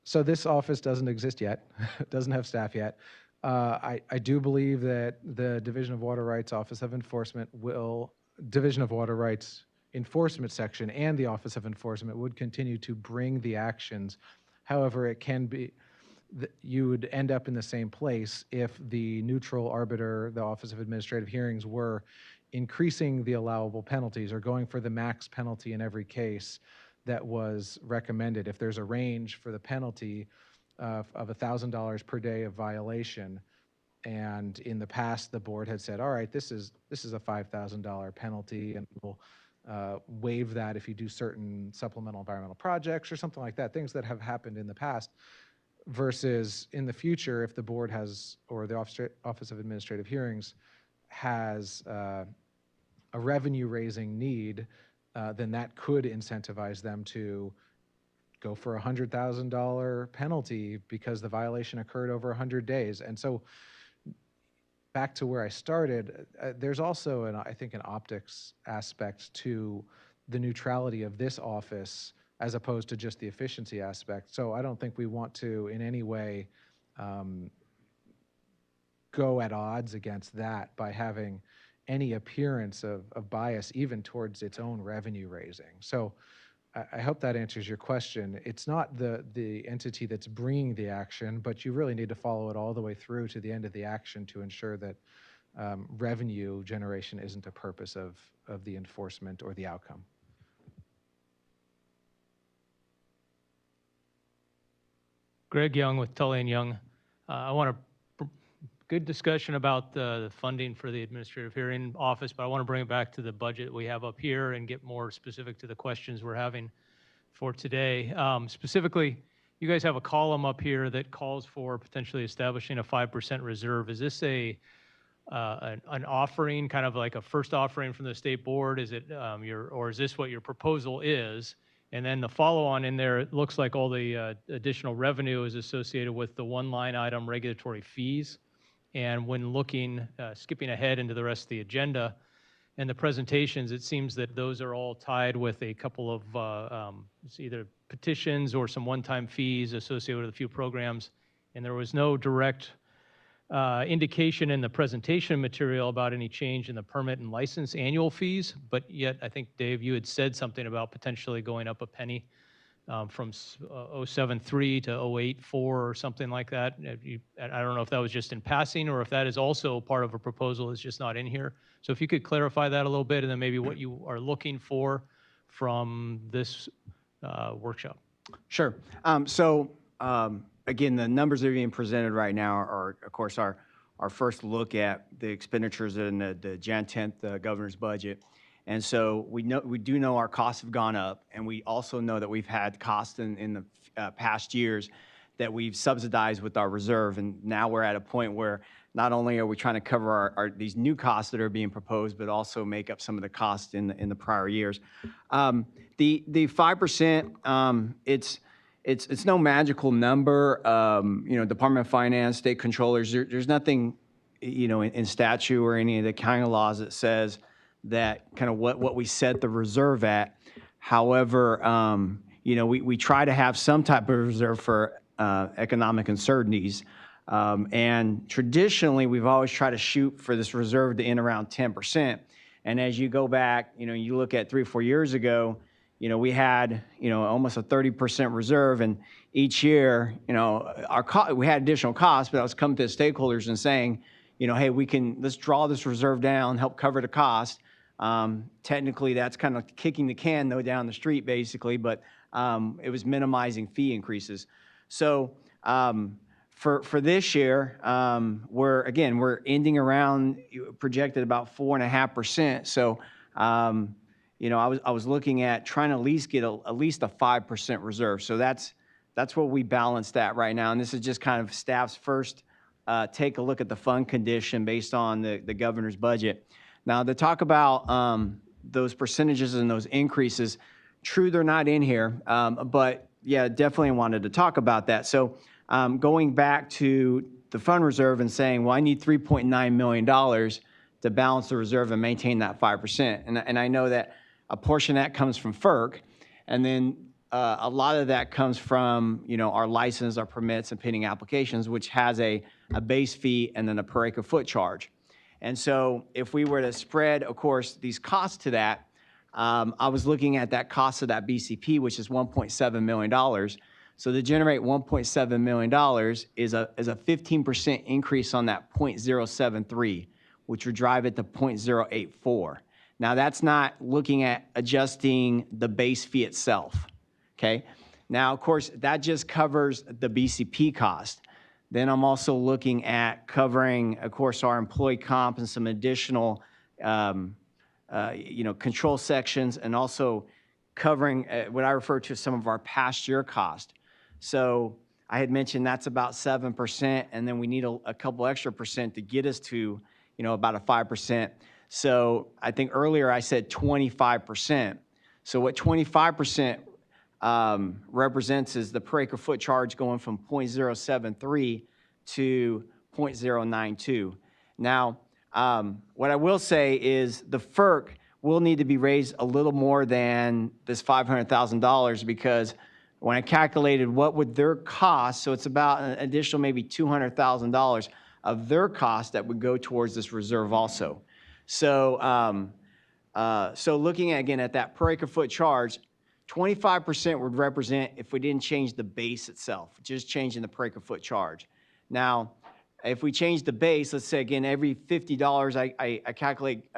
S5: So this office doesn't exist yet, doesn't have staff yet. I do believe that the Division of Water Rights Office of Enforcement Division of Water Rights Enforcement Section and the Office of Enforcement would continue to bring the actions. However, it can be, you would end up in the same place if the neutral arbiter, the Office of Administrative Hearings, were increasing the allowable penalties or going for the max penalty in every case that was recommended. If there's a range for the penalty of $1,000 per day of violation, and in the past the board had said, all right, this is a $5,000 penalty, and we'll waive that if you do certain supplemental environmental projects or something like that, things that have happened in the past, versus in the future, if the board has, or the Office of Administrative Hearings has a revenue raising need, then that could incentivize them to go for a $100,000 penalty because the violation occurred over 100 days. And so back to where I started, there's also, I think, an optics aspect to the neutrality of this office as opposed to just the efficiency aspect. So I don't think we want to in any way go at odds against that by having any appearance of bias even towards its own revenue raising. So I hope that answers your question. It's not the entity that's bringing the action, but you really need to follow it all the way through to the end of the action to ensure that revenue generation isn't a purpose of the enforcement or the outcome.
S8: Greg Young with Tully & Young. I want to good discussion about the funding for the Administrative Hearing Office, but I want to bring it back to the budget we have up here and get more specific to the questions we're having for today. Specifically, you guys have a column up here that calls for potentially establishing a 5% reserve. Is this an offering, kind of like a first offering from the state board? Is it or is this what your proposal is? And then the follow-on in there, it looks like all the additional revenue is associated with the one line item regulatory fees. And when looking, skipping ahead into the rest of the agenda and the presentations, it seems that those are all tied with a couple of it's either petitions or some one-time fees associated with a few programs. And there was no direct indication in the presentation material about any change in the permit and license annual fees. But yet, I think, Dave, you had said something about potentially going up a penny from 073 to 084 or something like that. I don't know if that was just in passing or if that is also part of a proposal that's just not in here. So if you could clarify that a little bit, and then maybe what you are looking for from this workshop.
S1: Sure. Again, the numbers that are being presented right now are, of course, our first look at the expenditures in the Jan 10th governor's budget. And so we do know our costs have gone up, and we also know that we've had costs in the past years that we've subsidized with our reserve, and now we're at a point where not only are we trying to cover these new costs that are being proposed, but also make up some of the costs in the prior years. The 5%, it's no magical number. Department of Finance, state controllers, there's nothing, in statute or any of the kind of laws that says that kind of what we set the reserve at. However, we try to have some type of reserve for economic uncertainties. And traditionally, we've always tried to shoot for this reserve to end around 10%. And as you go back, you look at 3 or 4 years ago, we had, almost a 30% reserve. And each year, we had additional costs, but I was coming to the stakeholders and saying, hey, let's draw this reserve down, help cover the cost. Technically, that's kind of kicking the can, though, down the street, basically, but it was minimizing fee increases. So for this year, we're ending around projected about 4.5%. So, I was looking at trying to at least get at least a 5% reserve. So that's what we balanced at right now. And this is just kind of staff's first take a look at the fund condition based on the governor's budget. Now, to talk about those percentages and those increases, true, they're not in here, but yeah, definitely wanted to talk about that. So going back to the fund reserve and saying, well, I need $3.9 million to balance the reserve and maintain that 5%. And I know that a portion of that comes from FERC, and then a lot of that comes from, our license, our permits, and pending applications, which has a base fee and then a per acre foot charge. And so if we were to spread, of course, these costs to that, I was looking at that cost of that BCP, which is $1.7 million. So to generate $1.7 million is a 15% increase on that 0.073, which would drive it to 0.084. Now, that's not looking at adjusting the base fee itself, okay? Now, of course, that just covers the BCP cost. Then I'm also looking at covering, of course, our employee comp and some additional, control sections, and also covering what I refer to as some of our past year cost. So I had mentioned that's about 7%, and then we need a couple extra percent to get us to, about a 5%. So I think earlier I said 25%. So what 25% represents is the per acre foot charge going from 0.073 to 0.092. Now, what I will say is the FERC will need to be raised a little more than this $500,000, because when I calculated what would their cost, so it's about an additional maybe $200,000 of their cost that would go towards this reserve also. So, so looking again at that per acre foot charge, 25% would represent if we didn't change the base itself, just changing the per acre foot charge. Now, if we change the base, let's say again, every $50 I calculate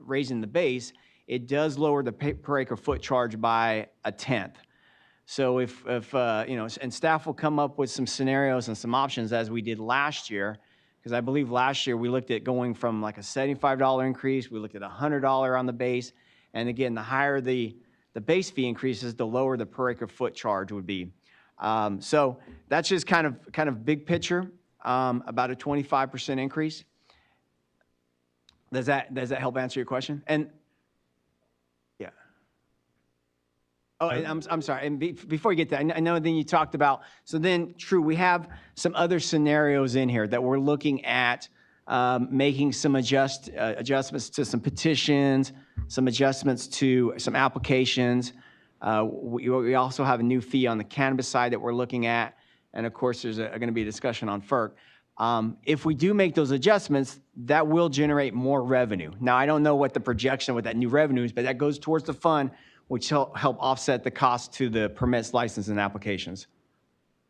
S1: raising the base, it does lower the per acre foot charge by 1/10. So if and staff will come up with some scenarios and some options as we did last year, because I believe last year we looked at going from like a $75 increase, we looked at $100 on the base, and again, the higher the base fee increases, the lower the per acre foot charge would be. So that's just kind of big picture, about a 25% increase. Does that help answer your question? And yeah. Oh, and I'm sorry. And before you get that, I know then you talked about, so then true, we have some other scenarios in here that we're looking at making some adjustments to some petitions, some adjustments to some applications. We also have a new fee on the cannabis side that we're looking at. And of course, there's going to be a discussion on FERC. If we do make those adjustments, that will generate more revenue. Now, I don't know what the projection with that new revenue is, but that goes towards the fund, which help offset the cost to the permits, license, and applications,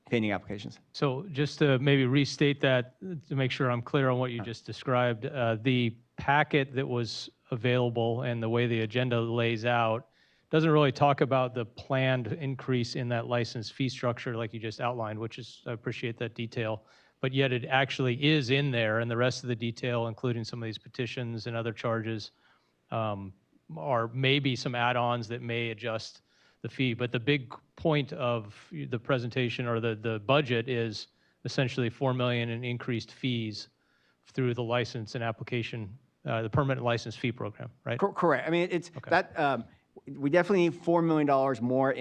S1: pending applications.
S8: So just to maybe restate that, to make sure I'm clear on what you just described, the packet that was available and the way the agenda lays out doesn't really talk about the planned increase in that license fee structure like you just outlined, which is, I appreciate that detail, but yet it actually is in there, and the rest of the detail, including some of these petitions and other charges, are maybe some add-ons that may adjust the fee. But the big point of the presentation or the budget is essentially $4 million in increased fees through the license and application, the permanent license fee program, right?
S1: Correct. I mean, it's
S8: Okay.
S1: that we definitely need $4 million more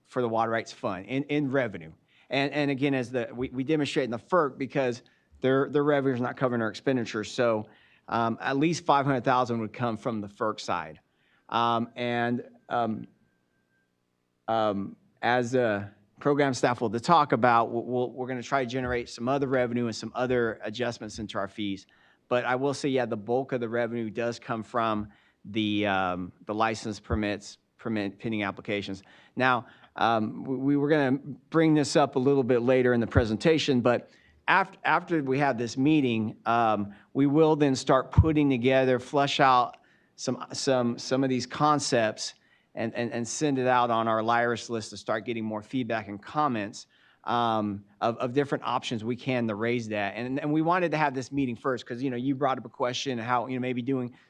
S1: for the water rights fund in revenue. And again, as we demonstrate in the FERC, because their revenue is not covering our expenditures. So at least $500,000 would come from the FERC side. As program staff will talk about, we're going to try to generate some other revenue and some other adjustments into our fees. But I will say, yeah, the bulk of the revenue does come from the license permits, pending applications. Now, we were going to bring this up a little bit later in the presentation, but after we have this meeting, we will then start putting together, flesh out some of these concepts and send it out on our LIRIS list to start getting more feedback and comments of different options we can to raise that. And we wanted to have this meeting first because, you brought up a question how, maybe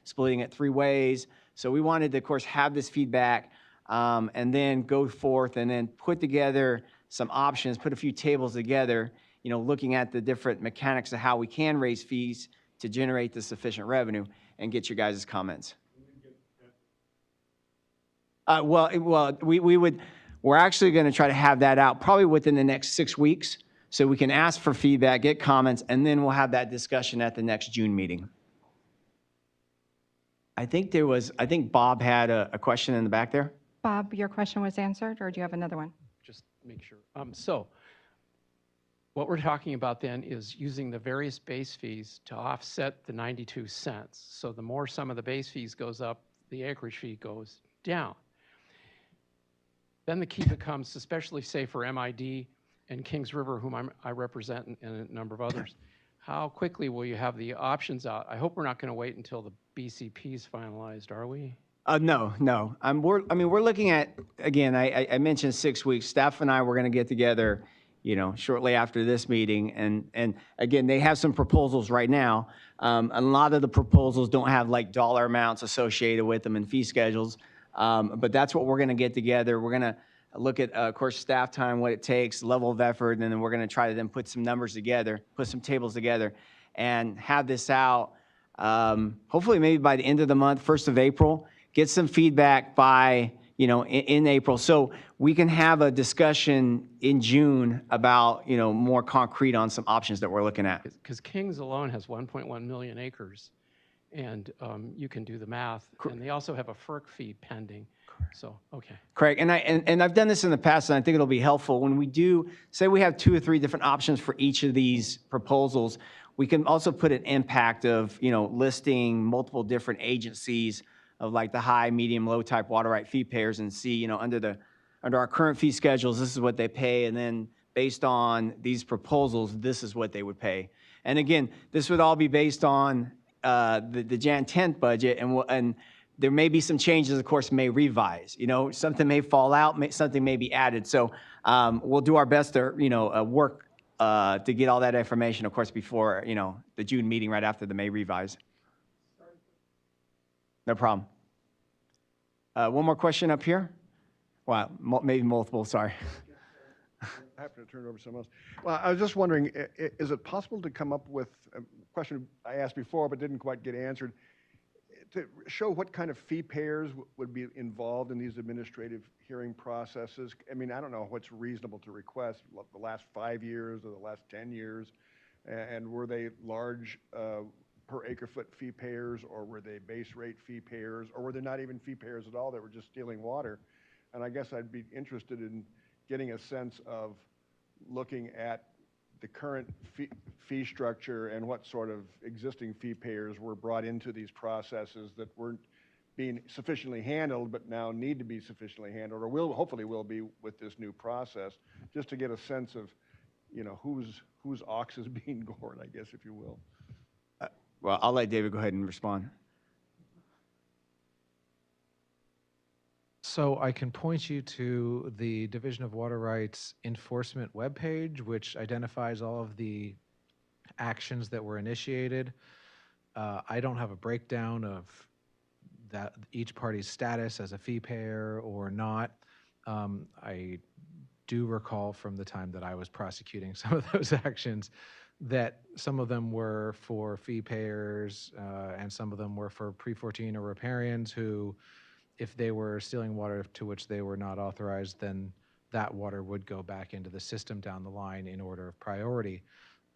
S1: splitting it 3 ways. So we wanted to, of course, have this feedback and then go forth and then put together some options, put a few tables together, looking at the different mechanics of how we can raise fees to generate the sufficient revenue and get your guys' comments. We're actually going to try to have that out probably within the next 6 weeks so we can ask for feedback, get comments, and then we'll have that discussion at the next June meeting. I think Bob had a question in the back there.
S7: Bob, your question was answered, or do you have another one?
S4: Just make sure. So what we're talking about then is using the various base fees to offset the 92 cents. So the more some of the base fees goes up, the acreage fee goes down. Then the key becomes, especially say for MID and Kings River, whom I represent, and a number of others, how quickly will you have the options out? I hope we're not going to wait until the BCP is finalized, are we?
S1: No. We're looking at, again, I mentioned 6 weeks. Staff and I were going to get together, shortly after this meeting. And again, they have some proposals right now. A lot of the proposals don't have like dollar amounts associated with them and fee schedules. But that's what we're going to get together. We're going to look at, of course, staff time, what it takes, level of effort, and then we're going to try to then put some numbers together, put some tables together, and have this out hopefully maybe by the end of the month, 1st of April, get some feedback by, in April. So we can have a discussion in June about, more concrete on some options that we're looking at.
S4: Because Kings alone has 1.1 million acres, and you can do the math. And they also have a FERC fee pending. So, okay.
S1: Correct. And I've done this in the past, and I think it'll be helpful when we do, say we have 2 or 3 different options for each of these proposals. We can also put an impact of, listing multiple different agencies of like the high, medium, low type water right fee payers and see, under our current fee schedules, this is what they pay. And then based on these proposals, this is what they would pay. And again, this would all be based on the Jan 10th budget, and there may be some changes, of course, may revise, something may fall out, something may be added. So we'll do our best to, work to get all that information, of course, before, the June meeting right after the May revise. No problem. One more question up here. Wow, maybe multiple, sorry.
S3: I have to turn it over to someone else. Well, I was just wondering, is it possible to come up with a question I asked before but didn't quite get answered, to show what kind of fee payers would be involved in these administrative hearing processes? I mean, I don't know what's reasonable to request, the last 5 years or the last 10 years, and were they large per acre foot fee payers, or were they base rate fee payers, or were they not even fee payers at all, they were just stealing water? And I guess I'd be interested in getting a sense of looking at the current fee structure and what sort of existing fee payers were brought into these processes that weren't being sufficiently handled but now need to be sufficiently handled, or hopefully will be with this new process, just to get a sense of, whose ox is being gored, I guess, if you will.
S1: Well, I'll let David go ahead and respond.
S5: So I can point you to the Division of Water Rights enforcement webpage, which identifies all of the actions that were initiated. I don't have a breakdown of that each party's status as a fee payer or not. I do recall from the time that I was prosecuting some of those actions that some of them were for fee payers and some of them were for pre-14 or riparians who, if they were stealing water to which they were not authorized, then that water would go back into the system down the line in order of priority.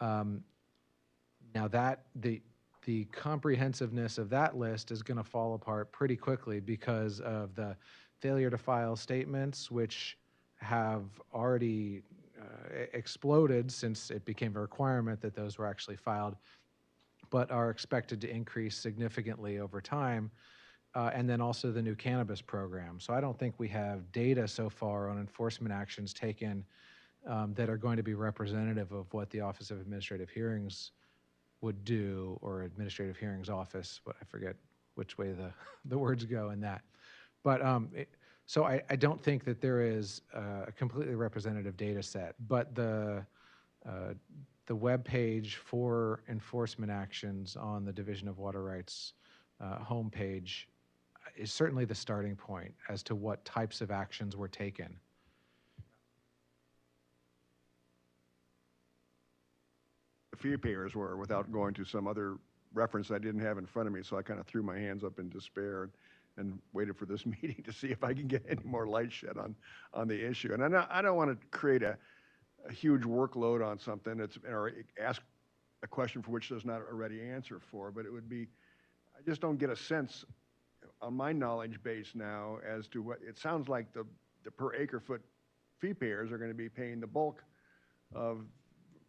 S5: Now that the comprehensiveness of that list is going to fall apart pretty quickly because of the failure to file statements, which have already exploded since it became a requirement that those were actually filed but are expected to increase significantly over time. And then also the new cannabis program. So I don't think we have data so far on enforcement actions taken that are going to be representative of what the Office of Administrative Hearings would do, or Administrative Hearings Office, but I forget which way the words go in that. But so I don't think that there is a completely representative data set, but the web page for enforcement actions on the Division of Water Rights homepage is certainly the starting point as to what types of actions were taken.
S3: The fee payers were, without going to some other reference I didn't have in front of me, so I kind of threw my hands up in despair and waited for this meeting to see if I can get any more light shed on the issue. And I don't want to create a huge workload on something that's, or ask a question for which there's not a ready answer for, but it would be, I just don't get a sense on my knowledge base now as to what, it sounds like the per acre foot fee payers are going to be paying the bulk of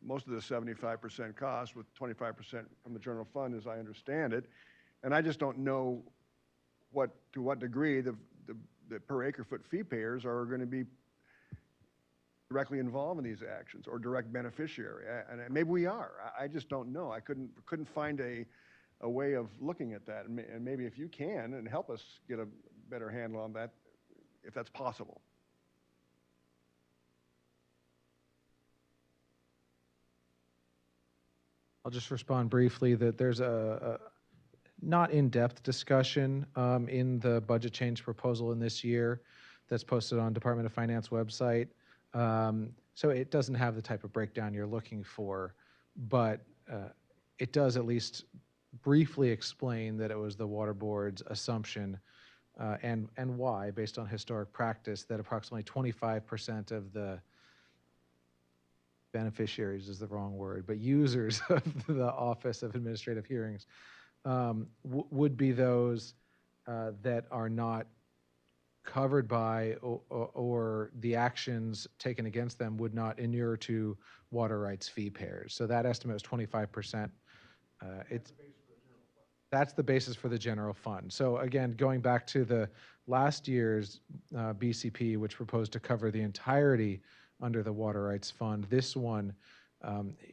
S3: most of the 75% cost, with 25% from the general fund, as I understand it. And I just don't know to what degree the per acre foot fee payers are going to be directly involved in these actions or direct beneficiary. And maybe we are. I just don't know. I couldn't find a way of looking at that. And maybe if you can and help us get a better handle on that, if that's possible.
S5: I'll just respond briefly that there's a not in-depth discussion in the budget change proposal in this year that's posted on Department of Finance website. So it doesn't have the type of breakdown you're looking for, but it does at least briefly explain that it was the Water Board's assumption and why, based on historic practice, that approximately 25% of the beneficiaries is the wrong word, but users of the Office of Administrative Hearings would be those that are not covered by or the actions taken against them would not inure to water rights fee payers. So that estimate is 25%. That's the basis for the general fund. So again, going back to the last year's BCP, which proposed to cover the entirety under the Water Rights Fund, this one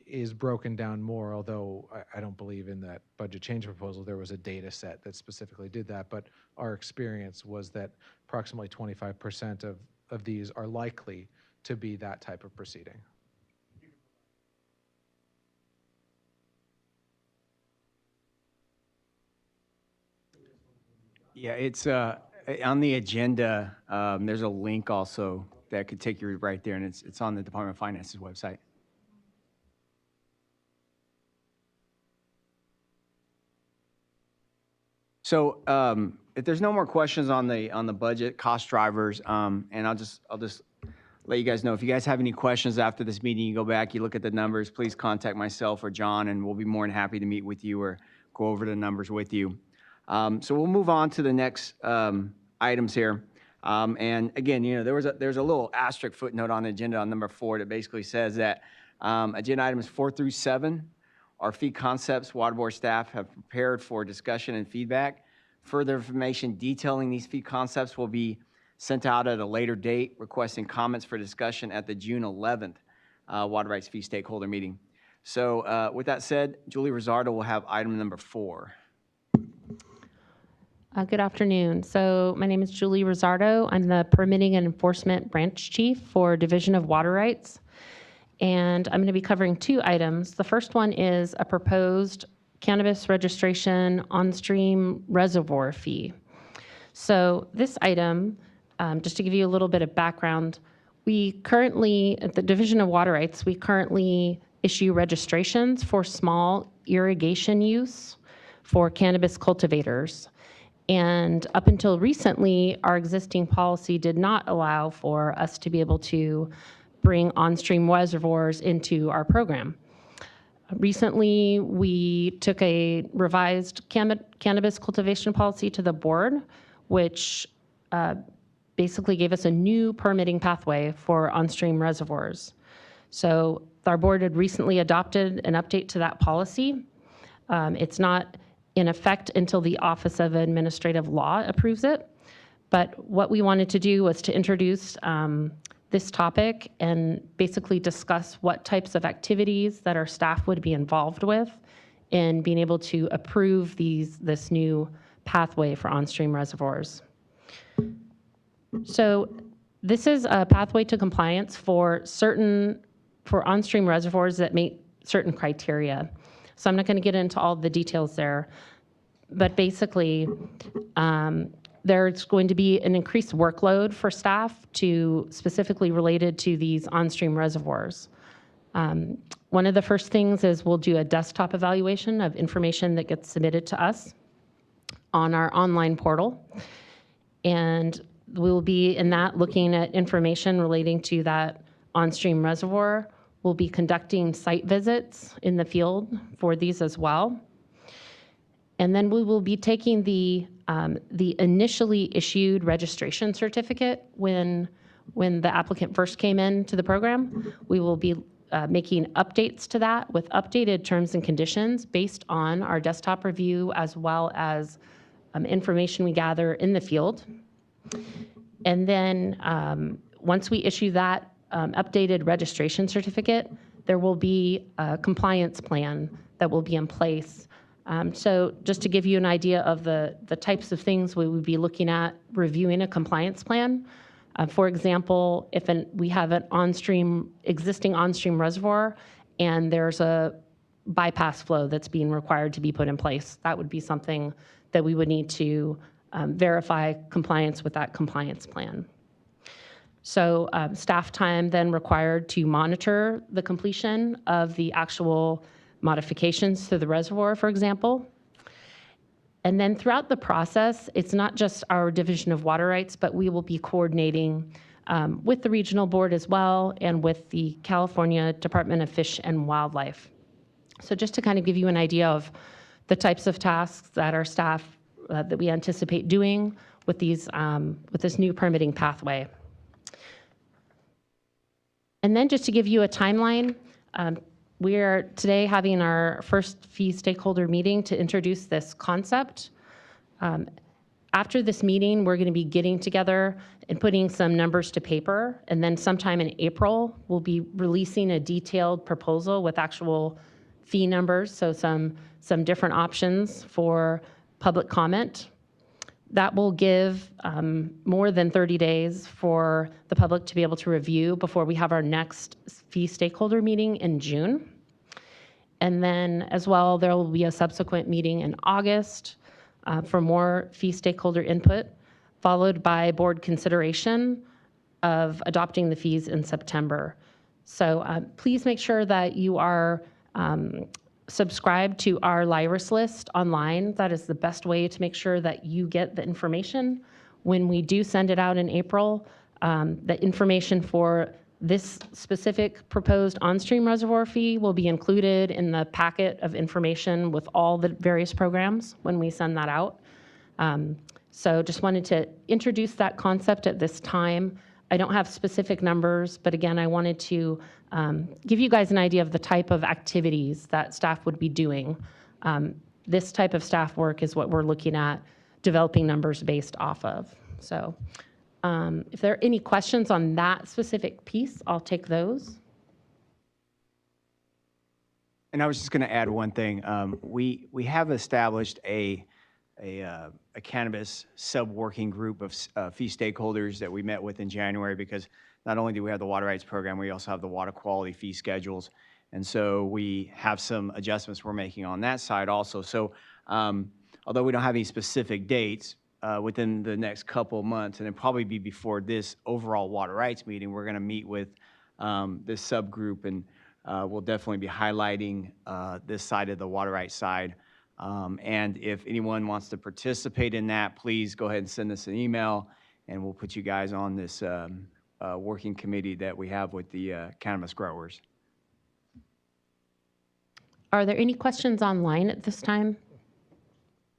S5: is broken down more, although I don't believe in that budget change proposal there was a data set that specifically did that, but our experience was that approximately 25% of these are likely to be that type of proceeding.
S1: Yeah, it's on the agenda. There's a link also that could take you right there, and it's on the Department of Finance's website. So if there's no more questions on the budget cost drivers, and I'll just let you guys know, if you guys have any questions after this meeting, you go back, you look at the numbers, please contact myself or John, and we'll be more than happy to meet with you or go over the numbers with you. So we'll move on to the next items here. And again, you know, there's a little asterisk footnote on the agenda on number 4 that basically says that agenda items 4 through 7 are fee concepts Water Board staff have prepared for discussion and feedback. Further information detailing these fee concepts will be sent out at a later date, requesting comments for discussion at the June 11th Water Rights Fee Stakeholder meeting. So with that said, Julie Rosardo will have item number 4.
S9: Good afternoon. So my name is Julie Rosardo. I'm the Permitting and Enforcement Branch Chief for Division of Water Rights. And I'm going to be covering 2 items. The first one is a proposed cannabis registration on-stream reservoir fee. So this item, just to give you a little bit of background, we currently, at the Division of Water Rights, we currently issue registrations for small irrigation use for cannabis cultivators. And up until recently, our existing policy did not allow for us to be able to bring on-stream reservoirs into our program. Recently, we took a revised cannabis cultivation policy to the board, which basically gave us a new permitting pathway for on-stream reservoirs. So our board had recently adopted an update to that policy. It's not in effect until the Office of Administrative Law approves it. But what we wanted to do was to introduce this topic and basically discuss what types of activities that our staff would be involved with in being able to approve this new pathway for on-stream reservoirs. So this is a pathway to compliance for on-stream reservoirs that meet certain criteria. So I'm not going to get into all the details there, but basically there's going to be an increased workload for staff specifically related to these on-stream reservoirs. One of the first things is we'll do a desktop evaluation of information that gets submitted to us on our online portal. And we'll be in that looking at information relating to that on-stream reservoir. We'll be conducting site visits in the field for these as well. And then we will be taking the initially issued registration certificate when the applicant first came into the program. We will be making updates to that with updated terms and conditions based on our desktop review as well as information we gather in the field. And then once we issue that updated registration certificate, there will be a compliance plan that will be in place. So just to give you an idea of the types of things we would be looking at reviewing a compliance plan. For example, if we have an existing on-stream reservoir and there's a bypass flow that's being required to be put in place, that would be something that we would need to verify compliance with that compliance plan. So staff time then required to monitor the completion of the actual modifications to the reservoir, for example. And then throughout the process, it's not just our Division of Water Rights, but we will be coordinating with the regional board as well and with the California Department of Fish and Wildlife. So just to kind of give you an idea of the types of tasks that our staff that we anticipate doing with this new permitting pathway. And then just to give you a timeline, we are today having our first fee stakeholder meeting to introduce this concept. After this meeting, we're going to be getting together and putting some numbers to paper, and then sometime in April, we'll be releasing a detailed proposal with actual fee numbers, so some different options for public comment. That will give more than 30 days for the public to be able to review before we have our next fee stakeholder meeting in June. And then as well, there will be a subsequent meeting in August for more fee stakeholder input, followed by board consideration of adopting the fees in September. So please make sure that you are subscribed to our LIRIS list online. That is the best way to make sure that you get the information. When we do send it out in April, the information for this specific proposed on-stream reservoir fee will be included in the packet of information with all the various programs when we send that out. So just wanted to introduce that concept at this time. I don't have specific numbers, but again, I wanted to give you guys an idea of the type of activities that staff would be doing. This type of staff work is what we're looking at developing numbers based off of. So if there are any questions on that specific piece, I'll take those.
S1: And I was just going to add one thing. We have established a cannabis sub-working group of fee stakeholders that we met with in January, because not only do we have the water rights program, we also have the water quality fee schedules. And so we have some adjustments we're making on that side also. So although we don't have any specific dates, within the next couple of months, and it'll probably be before this overall water rights meeting, we're going to meet with this subgroup, and we'll definitely be highlighting this side of the water rights side. And if anyone wants to participate in that, please go ahead and send us an email, and we'll put you guys on this working committee that we have with the cannabis growers.
S9: Are there any questions online at this time?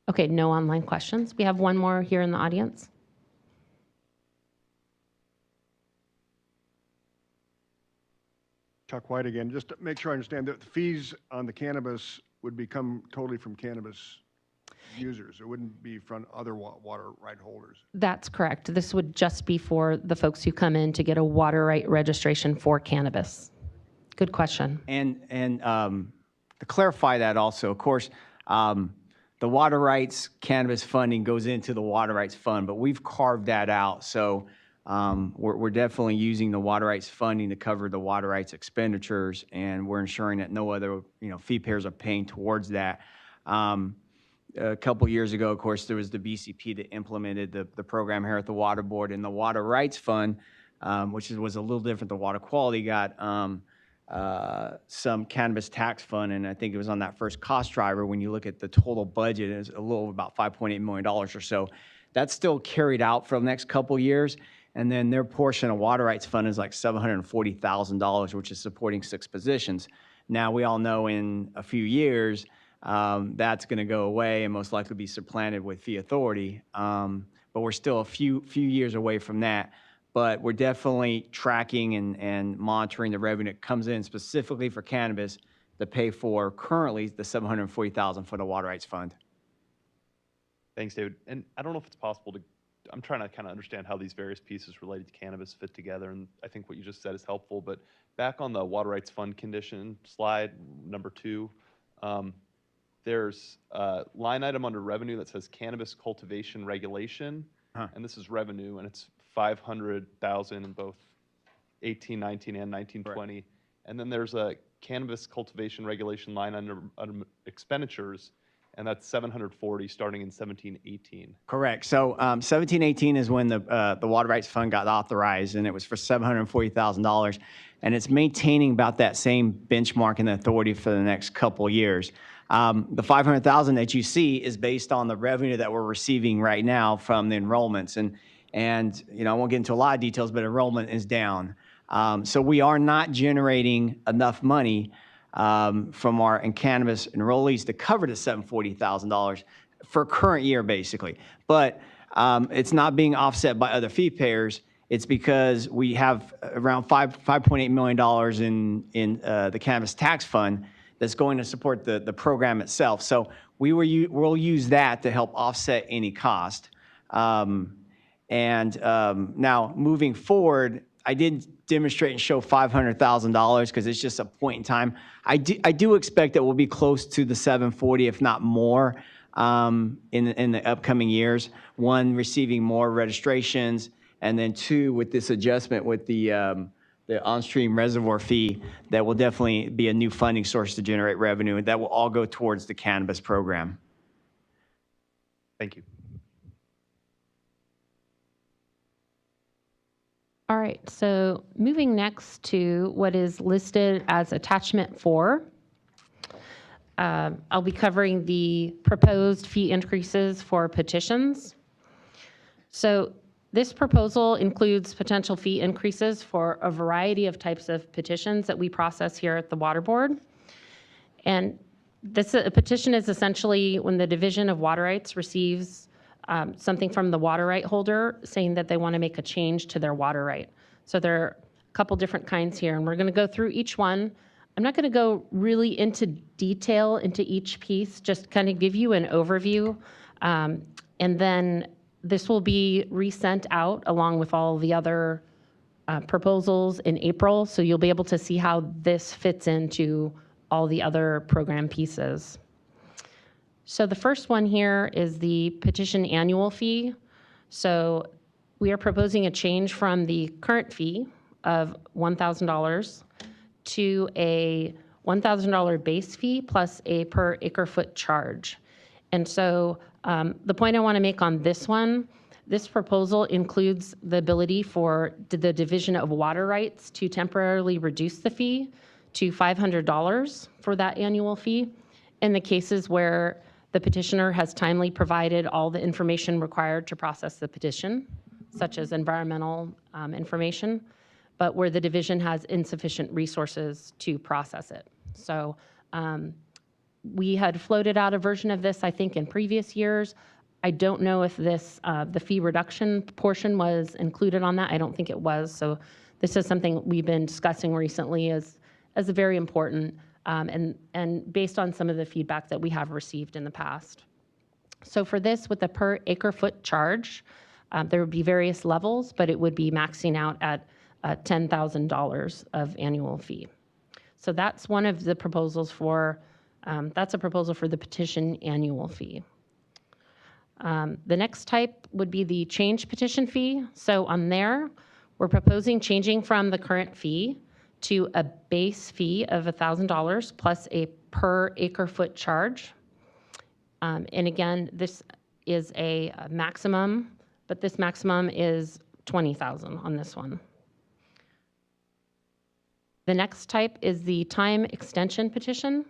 S9: Okay, no online questions. We have one more here in the audience.
S3: Chuck White again, just to make sure I understand, the fees on the cannabis would become totally from cannabis users. It wouldn't be from other water right holders.
S9: That's correct. This would just be for the folks who come in to get a water right registration for cannabis. Good question.
S1: And to clarify that also, of course, the water rights cannabis funding goes into the water rights fund, but we've carved that out. So we're definitely using the water rights funding to cover the water rights expenditures, and we're ensuring that no other fee payers are paying towards that. A couple years ago, of course, there was the BCP that implemented the program here at the Water Board, and the Water Rights Fund, which was a little different. The water quality got some cannabis tax fund, and I think it was on that first cost driver. When you look at the total budget, it's a little about $5.8 million or so. That's still carried out for the next couple years, and then their portion of Water Rights Fund is like $740,000, which is supporting 6 positions. Now, we all know in a few years, that's going to go away and most likely be supplanted with fee authority. But we're still a few years away from that. But we're definitely tracking and monitoring the revenue that comes in specifically for cannabis to pay for currently the $740,000 for the Water Rights Fund.
S6: Thanks, David. And I don't know if it's possible to, I'm trying to kind of understand how these various pieces related to cannabis fit together, and I think what you just said is helpful. But back on the Water Rights Fund condition slide, number 2, there's a line item under revenue that says cannabis cultivation regulation, and this is revenue, and it's $500,000 in both 18, 19, and 19, 20. And then there's a cannabis cultivation regulation line under expenditures, and that's 740 starting in 17, 18.
S1: Correct. So 17, 18 is when the Water Rights Fund got authorized, and it was for $740,000, and it's maintaining about that same benchmark and authority for the next couple years. The $500,000 that you see is based on the revenue that we're receiving right now from the enrollments, and I won't get into a lot of details, but enrollment is down. So we are not generating enough money from our cannabis enrollees to cover the $740,000 for current year, basically. But it's not being offset by other fee payers. It's because we have around $5.8 million in the cannabis tax fund that's going to support the program itself. So we'll use that to help offset any cost. Now moving forward, I did demonstrate and show $500,000 because it's just a point in time. I do expect that we'll be close to the 740, if not more, in the upcoming years. 1, receiving more registrations, and then 2, with this adjustment with the on-stream reservoir fee, that will definitely be a new funding source to generate revenue, and that will all go towards the cannabis program.
S6: Thank you.
S9: All right, so moving next to what is listed as attachment 4. I'll be covering the proposed fee increases for petitions. So this proposal includes potential fee increases for a variety of types of petitions that we process here at the Water Board. And a petition is essentially when the Division of Water Rights receives something from the water right holder saying that they want to make a change to their water right. So there are a couple different kinds here, and we're going to go through each one. I'm not going to go really into detail into each piece, just kind of give you an overview. And then this will be resent out along with all the other proposals in April, so you'll be able to see how this fits into all the other program pieces. So the first one here is the petition annual fee. So we are proposing a change from the current fee of $1,000 to a $1,000 base fee plus a per acre foot charge. And so the point I want to make on this one, this proposal includes the ability for the Division of Water Rights to temporarily reduce the fee to $500 for that annual fee in the cases where the petitioner has timely provided all the information required to process the petition, such as environmental information, but where the division has insufficient resources to process it. So we had floated out a version of this, I think, in previous years. I don't know if this, the fee reduction portion was included on that. I don't think it was. So this is something we've been discussing recently as a very important and based on some of the feedback that we have received in the past. So for this, with the per acre foot charge, there would be various levels, but it would be maxing out at $10,000 of annual fee. So that's one of the proposals for, that's a proposal for the petition annual fee. The next type would be the change petition fee. So on there, we're proposing changing from the current fee to a base fee of $1,000 plus a per acre foot charge. And again, this is a maximum, but this maximum is $20,000 on this one. The next type is the time extension petition.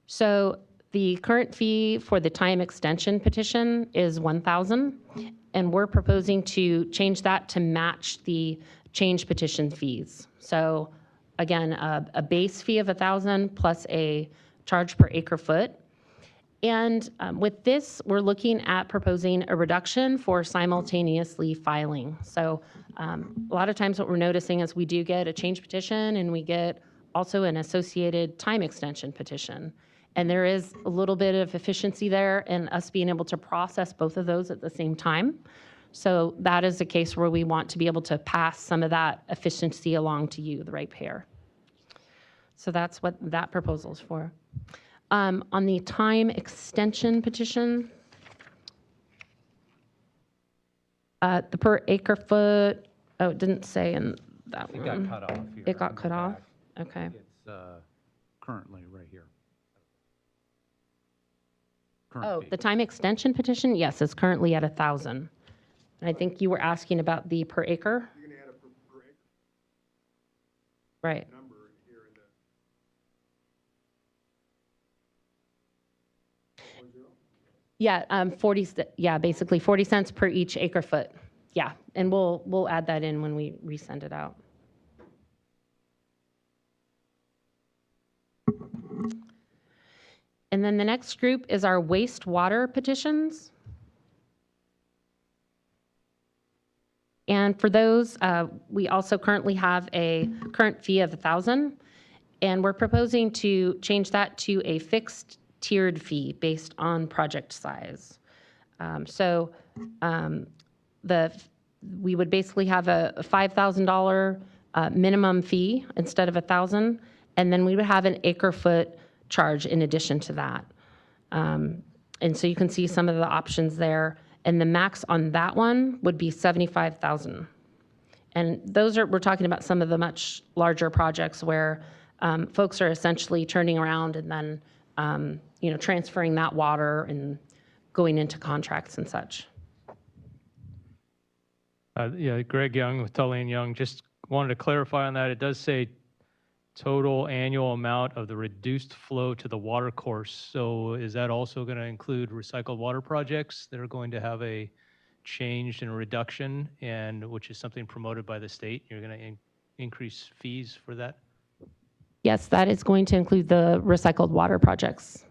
S9: So the current fee for the time extension petition is $1,000, and we're proposing to change that to match the change petition fees. So again, a base fee of $1,000 plus a charge per acre foot. And with this, we're looking at proposing a reduction for simultaneously filing. So a lot of times what we're noticing is we do get a change petition and we get also an associated time extension petition. And there is a little bit of efficiency there in us being able to process both of those at the same time. So that is a case where we want to be able to pass some of that efficiency along to you, the ratepayer. So that's what that proposal is for. On the time extension petition, the per acre foot, oh, it didn't say in that
S2: It
S9: one.
S2: got cut off here.
S9: It got
S2: in the
S9: cut off?
S2: back.
S9: Okay.
S2: It's currently right here.
S9: Oh,
S2: Current fee.
S9: the time extension petition, yes, is currently at 1,000. And I think you were asking about the per acre?
S3: You're going to add a per acre
S9: Right.
S3: number here in the.
S9: Yeah, 40, yeah, basically 40 cents per each acre foot. Yeah, and we'll add that in when we resend it out. And then the next group is our wastewater petitions. And for those, we also currently have a current fee of 1,000, and we're proposing to change that to a fixed tiered fee based on project size. We would basically have a $5,000 minimum fee instead of 1,000, and then we would have an acre foot charge in addition to that. And so you can see some of the options there. And the max on that one would be 75,000. And those are, we're talking about some of the much larger projects where folks are essentially turning around and then, transferring that water and going into contracts and such.
S8: Yeah, Greg Young with Tully & Young, just wanted to clarify on that. It does say total annual amount of the reduced flow to the water course. So is that also going to include recycled water projects that are going to have a change and a reduction, and which is something promoted by the state? You're going to increase fees for that?
S9: Yes, that is going to include the recycled water projects.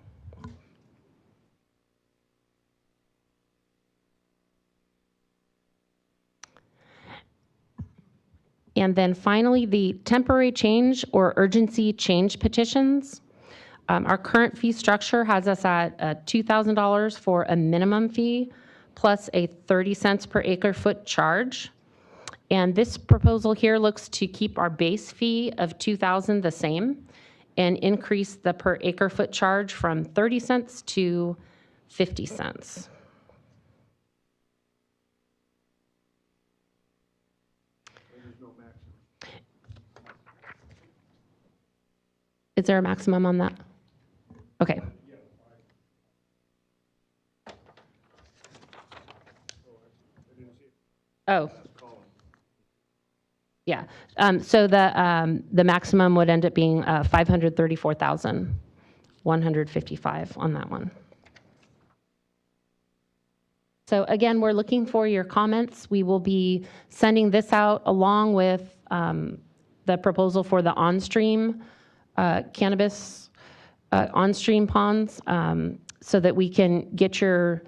S9: And then finally, the temporary change or urgency change petitions. Our current fee structure has us at $2,000 for a minimum fee plus a 30 cents per acre foot charge. And this proposal here looks to keep our base fee of $2,000 the same and increase the per acre foot charge from 30 cents to 50 cents. Is there a maximum on that? Okay. Oh. Yeah. So the maximum would end up being 534,155 on that one. So again, we're looking for your comments. We will be sending this out along with the proposal for the on-stream cannabis on-stream ponds, so that we can get your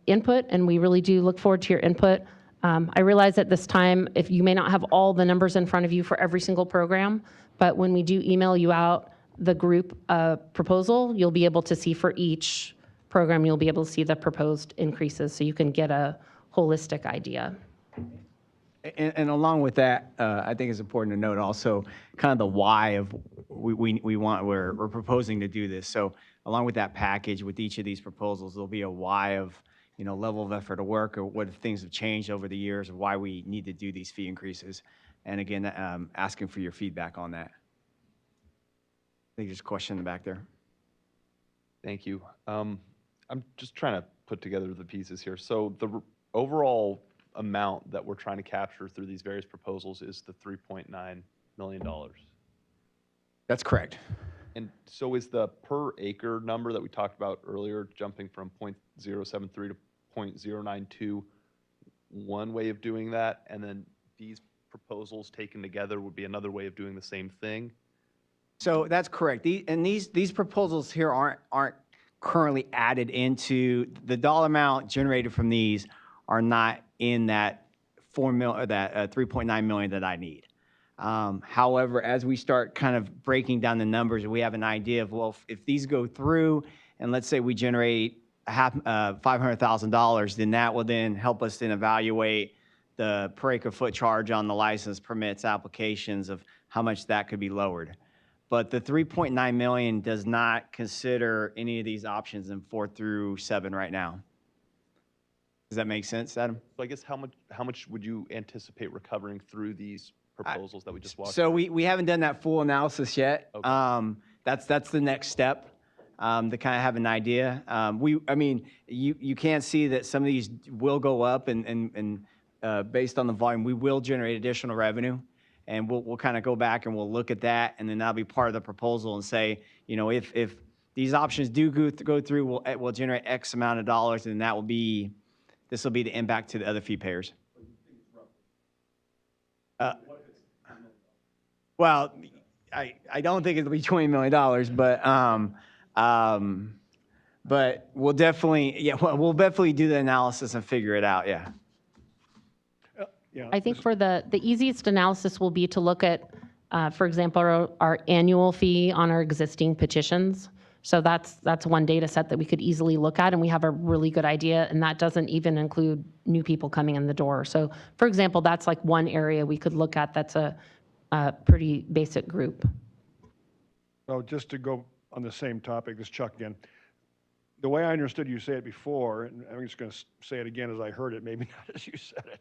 S9: input, and we really do look forward to your input. I realize at this time, if you may not have all the numbers in front of you for every single program, But when we do email you out the group proposal, you'll be able to see for each program, you'll be able to see the proposed increases so you can get a holistic idea.
S1: And along with that, I think it's important to note also kind of the why of we're proposing to do this. So along with that package, with each of these proposals, there'll be a why of, level of effort of work or what things have changed over the years, or why we need to do these fee increases. And again, asking for your feedback on that. I think there's a question in the back there.
S6: Thank you. I'm just trying to put together the pieces here. So the overall amount that we're trying to capture through these various proposals is the $3.9 million.
S1: That's correct.
S6: And so is the per acre number that we talked about earlier jumping from 0.073 to 0.092 one way of doing that? And then these proposals taken together would be another way of doing the same thing?
S1: So that's correct. These proposals here aren't currently added into the dollar amount generated from these are not in that 3.9 million that I need. However, as we start kind of breaking down the numbers, we have an idea of, well, if these go through, and let's say we generate $500,000, then that will then help us then evaluate the per acre foot charge on the license permits applications of how much that could be lowered. But the 3.9 million does not consider any of these options in 4 through 7 right now. Does that make sense, Adam?
S6: So I guess how much would you anticipate recovering through these proposals that we just walked
S1: So
S6: through?
S1: we haven't done that full analysis yet.
S6: Okay.
S1: That's the next step, to kind of have an idea. I mean, you can see that some of these will go up, and based on the volume, we will generate additional revenue, and we'll kind of go back and we'll look at that, and then that'll be part of the proposal and say, if these options do go through, we'll generate X amount of dollars, and this will be the impact to the other fee payers. Well, I don't think it'll be $20 million, but we'll definitely do the analysis and figure it out. Yeah.
S3: Yeah.
S9: I think for the easiest analysis will be to look at, for example, our annual fee on our existing petitions. So that's one data set that we could easily look at, and we have a really good idea, and that doesn't even include new people coming in the door. So for example, that's like one area we could look at that's a pretty basic group.
S3: So just to go on the same topic, this is Chuck again. The way I understood you say it before, and I'm just going to say it again as I heard it, maybe not as you said it,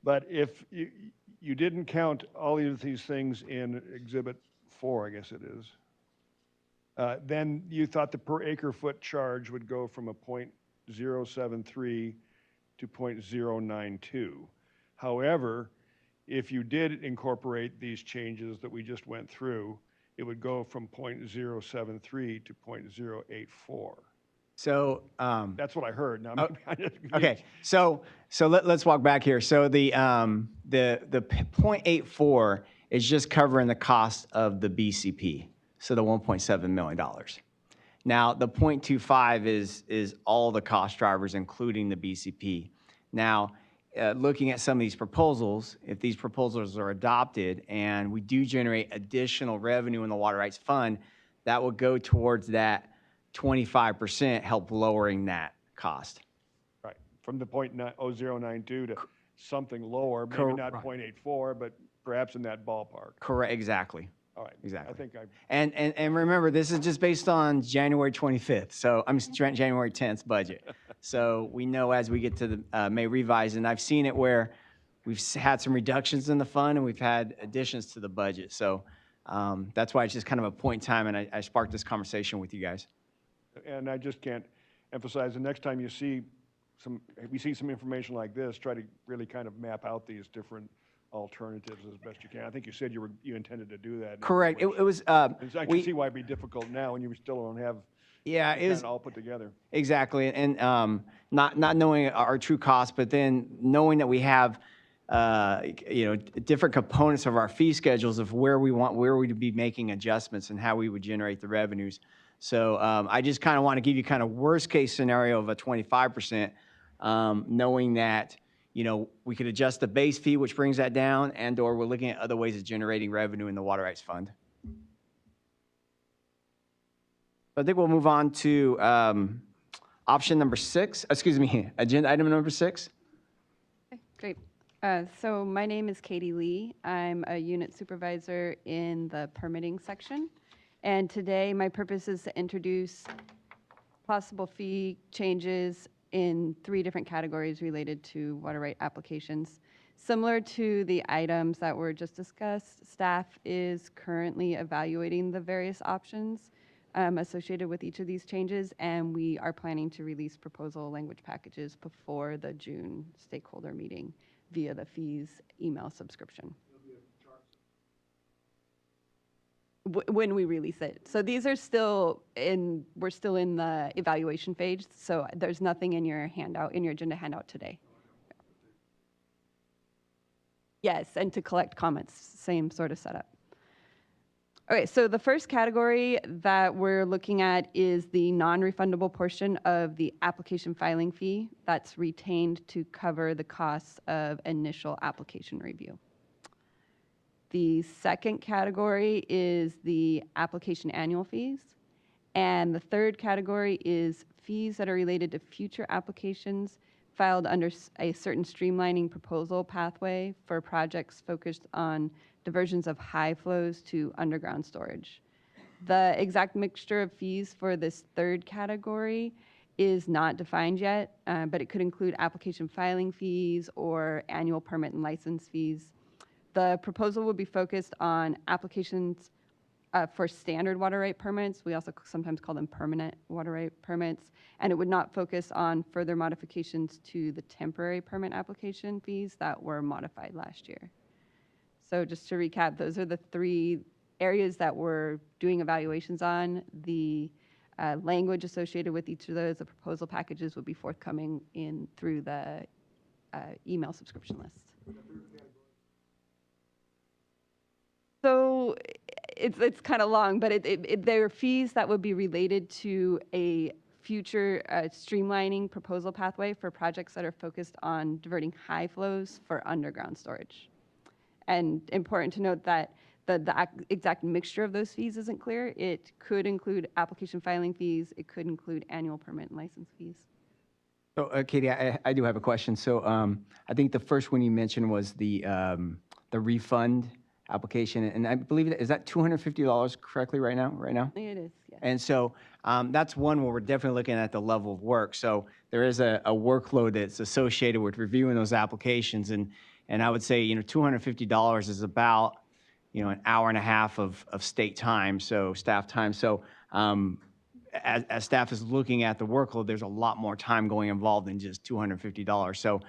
S3: but if you didn't count all of these things in Exhibit 4, I guess it is, then you thought the per acre foot charge would go from a 0.073 to 0.092. However, if you did incorporate these changes that we just went through, it would go from 0.073 to 0.084.
S1: So
S3: That's what I heard. Now,
S1: okay. So let's walk back here. So the 0.84 is just covering the cost of the BCP. So the $1.7 million. Now the 0.25 is all the cost drivers, including the BCP. Now, looking at some of these proposals, if these proposals are adopted and we do generate additional revenue in the Water Rights Fund, that will go towards that 25%, help lowering that cost.
S3: Right, from the 0.092 to something lower, maybe not 0.84, but perhaps in that ballpark.
S1: Correct, exactly.
S3: All right.
S1: Exactly.
S3: I think
S1: And remember, this is just based on January 25th. So I'm January 10th budget. So we know as we get to the May revise, and I've seen it where we've had some reductions in the fund and we've had additions to the budget. So that's why it's just kind of a point in time, and I sparked this conversation with you guys.
S3: And I just can't emphasize, the next time we see some information like this, try to really kind of map out these different alternatives as best you can. I think you said you intended to do that.
S1: Correct. It was.
S3: I can see why it'd be difficult now when you still don't have.
S1: Yeah, it was
S3: all put together.
S1: Exactly, and not knowing our true cost, but then knowing that we have, different components of our fee schedules of where we'd be making adjustments and how we would generate the revenues. So I just kind of want to give you kind of worst case scenario of a 25%, knowing that we could adjust the base fee, which brings that down, and/or we're looking at other ways of generating revenue in the Water Rights Fund. I think we'll move on to option number 6, excuse me, agenda item number 6.
S10: Great. So my name is Katie Lee. I'm a unit supervisor in the permitting section. And today my purpose is to introduce possible fee changes in 3 different categories related to water right applications. Similar to the items that were just discussed, staff is currently evaluating the various options associated with each of these changes, and we are planning to release proposal language packages before the June stakeholder meeting via the fees email subscription. When we release it. So these are still we're still in the evaluation phase, so there's nothing in your handout, in your agenda handout today. Yes, and to collect comments, same sort of setup. Okay, so the first category that we're looking at is the non-refundable portion of the application filing fee that's retained to cover the costs of initial application review. The second category is the application annual fees. And the third category is fees that are related to future applications filed under a certain streamlining proposal pathway for projects focused on diversions of high flows to underground storage. The exact mixture of fees for this third category is not defined yet, but it could include application filing fees or annual permit and license fees. The proposal will be focused on applications for standard water right permits. We also sometimes call them permanent water right permits. And it would not focus on further modifications to the temporary permit application fees that were modified last year. So just to recap, those are the 3 areas that we're doing evaluations on. The language associated with each of those, the proposal packages will be forthcoming through the email subscription list. So it's kind of long, but there are fees that would be related to a future streamlining proposal pathway for projects that are focused on diverting high flows for underground storage. And important to note that the exact mixture of those fees isn't clear. It could include application filing fees. It could include annual permit and license fees.
S1: So Katie, I do have a question. So I think the first one you mentioned was the refund application, and I believe is that $250 correctly right now?
S10: It is, yes.
S1: And so that's one where we're definitely looking at the level of work. So there is a workload that's associated with reviewing those applications, and I would say $250 is about an hour and a half of state time, so staff time. So as staff is looking at the workload, there's a lot more time going involved than just $250. So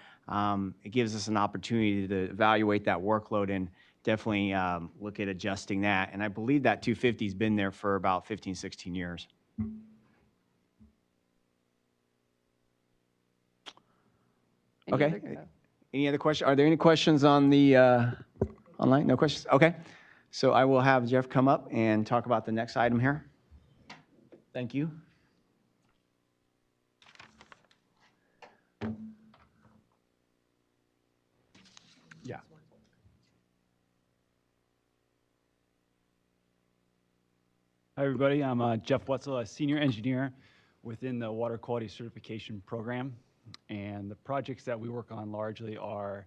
S1: it gives us an opportunity to evaluate that workload and definitely look at adjusting that. And I believe that 250 has been there for about 15, 16 years. Okay. Any other questions? Are there any questions on the online? No questions? Okay. So I will have Jeff come up and talk about the next item here. Thank you. Yeah.
S11: Hi, everybody. I'm Jeff Wetzel, a senior engineer within the Water Quality Certification Program. And the projects that we work on largely are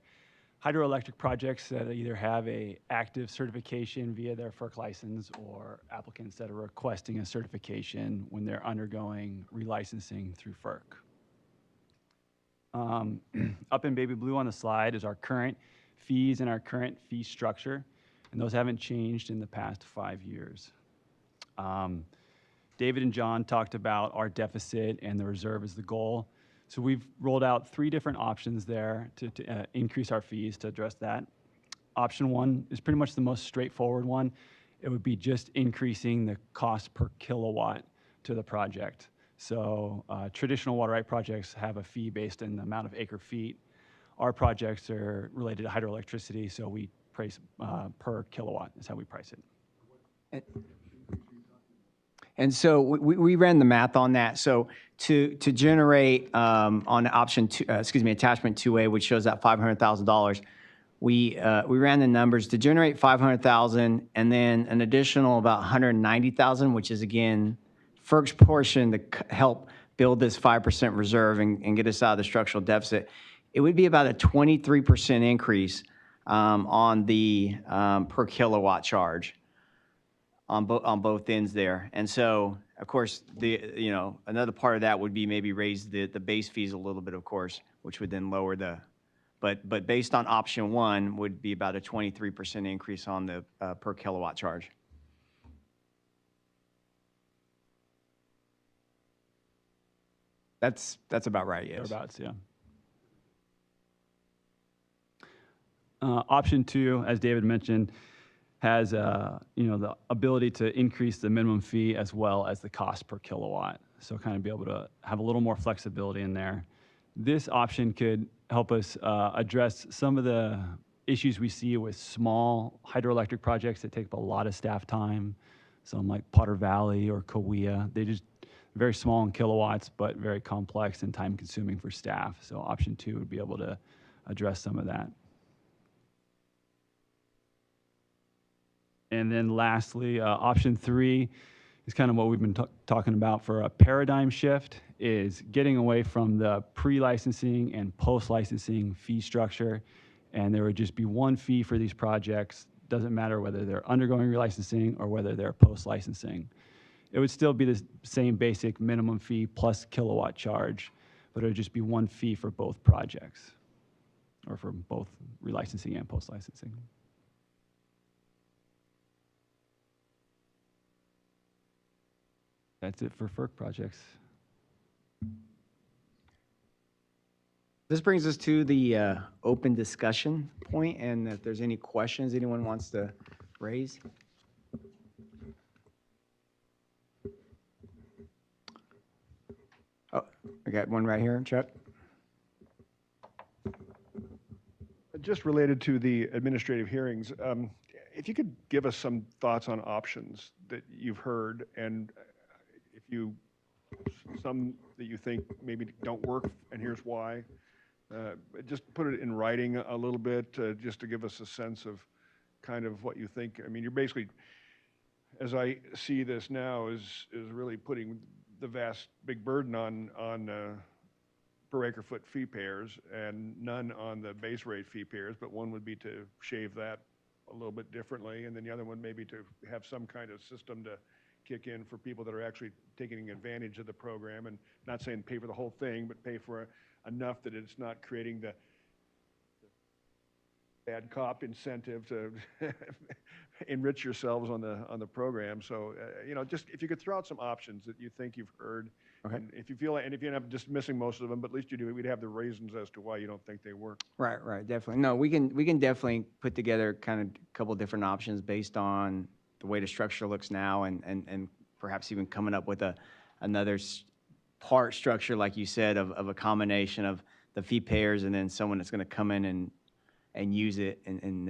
S11: hydroelectric projects that either have a active certification via their FERC license or applicants that are requesting a certification when they're undergoing relicensing through FERC. Up in baby blue on the slide is our current fees and our current fee structure, and those haven't changed in the past 5 years. David and John talked about our deficit and the reserve as the goal. So we've rolled out 3 different options there to increase our fees to address that. Option 1 is pretty much the most straightforward one. It would be just increasing the cost per kilowatt to the project. So traditional water right projects have a fee based on the amount of acre feet. Our projects are related to hydroelectricity, so we price per kilowatt is how we price it.
S1: And so we ran the math on that. So to generate on option 2, attachment 2A, which shows that $500,000, we ran the numbers to generate $500,000 and then an additional about $190,000, which is again FERC's portion to help build this 5% reserve and get us out of the structural deficit, it would be about a 23% increase on the per kilowatt charge on both ends there. And so, of course, another part of that would be maybe raise the base fees a little bit, of course, which would then lower the, but based on option one would be about a 23% increase on the per kilowatt charge. That's about right, yes.
S11: Thereabouts, yeah. Option two, as David mentioned, has the ability to increase the minimum fee as well as the cost per kilowatt. So kind of be able to have a little more flexibility in there. This option could help us address some of the issues we see with small hydroelectric projects that take up a lot of staff time. Some like Potter Valley or Kauai, they just very small in kilowatts, but very complex and time consuming for staff. So option two would be able to address some of that. And then lastly, option three is kind of what we've been talking about for a paradigm shift, is getting away from the pre-licensing and post-licensing fee structure. And there would just be one fee for these projects. Doesn't matter whether they're undergoing relicensing or whether they're post-licensing. It would still be the same basic minimum fee plus kilowatt charge, but it would just be one fee for both projects, or for both relicensing and post-licensing. That's it for FERC projects.
S1: This brings us to the open discussion point, and if there's any questions anyone wants to raise. Oh, I got one right here, Chuck.
S3: Just related to the administrative hearings, if you could give us some thoughts on options that you've heard, and if some that you think maybe don't work, and here's why. Just put it in writing a little bit, just to give us a sense of kind of what you think. I mean, you're basically, as I see this now, is really putting the vast big burden on per acre foot fee payers and none on the base rate fee payers, but one would be to shave that a little bit differently, and then the other one maybe to have some kind of system to kick in for people that are actually taking advantage of the program, and not saying pay for the whole thing, but pay for enough that it's not creating the bad cop incentive to enrich yourselves on the program. So just if you could throw out some options that you think you've heard,
S1: okay.
S3: And if you feel, and if you end up dismissing most of them, but at least we'd have the reasons as to why you don't think they work.
S1: Right, definitely. No, we can definitely put together kind of a couple different options based on the way the structure looks now, and perhaps even coming up with another part structure, like you said, of a combination of the fee payers and then someone that's going to come in and use it and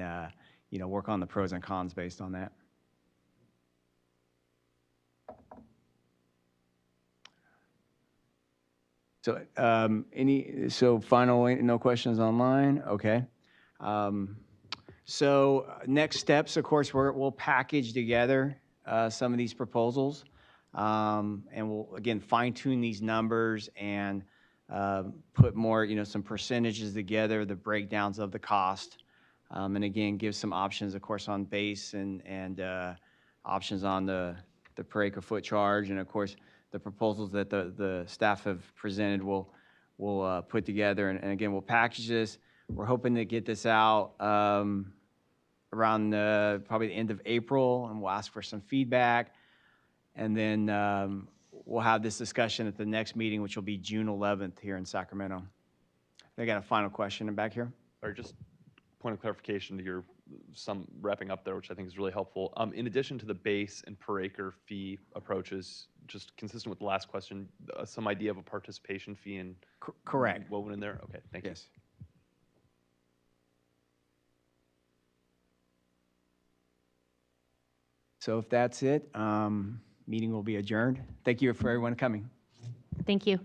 S1: work on the pros and cons based on that. So final, no questions online? Okay. So next steps, of course, we'll package together some of these proposals, and we'll, again, fine-tune these numbers and put more, some percentages together, the breakdowns of the cost, and again, give some options, of course, on base and options on the per acre foot charge, and of course, the proposals that the staff have presented, we'll put together, and again, we'll package this. We're hoping to get this out around probably the end of April, and we'll ask for some feedback, and then we'll have this discussion at the next meeting, which will be June 11th here in Sacramento. I got a final question back here.
S6: Or just point of clarification to your some wrapping up there, which I think is really helpful. In addition to the base and per acre fee approaches, just consistent with the last question, some idea of a participation fee and
S1: correct
S6: woven in there. Okay, thank you.
S1: Yes. So if that's it, meeting will be adjourned. Thank you for everyone coming.
S9: Thank you.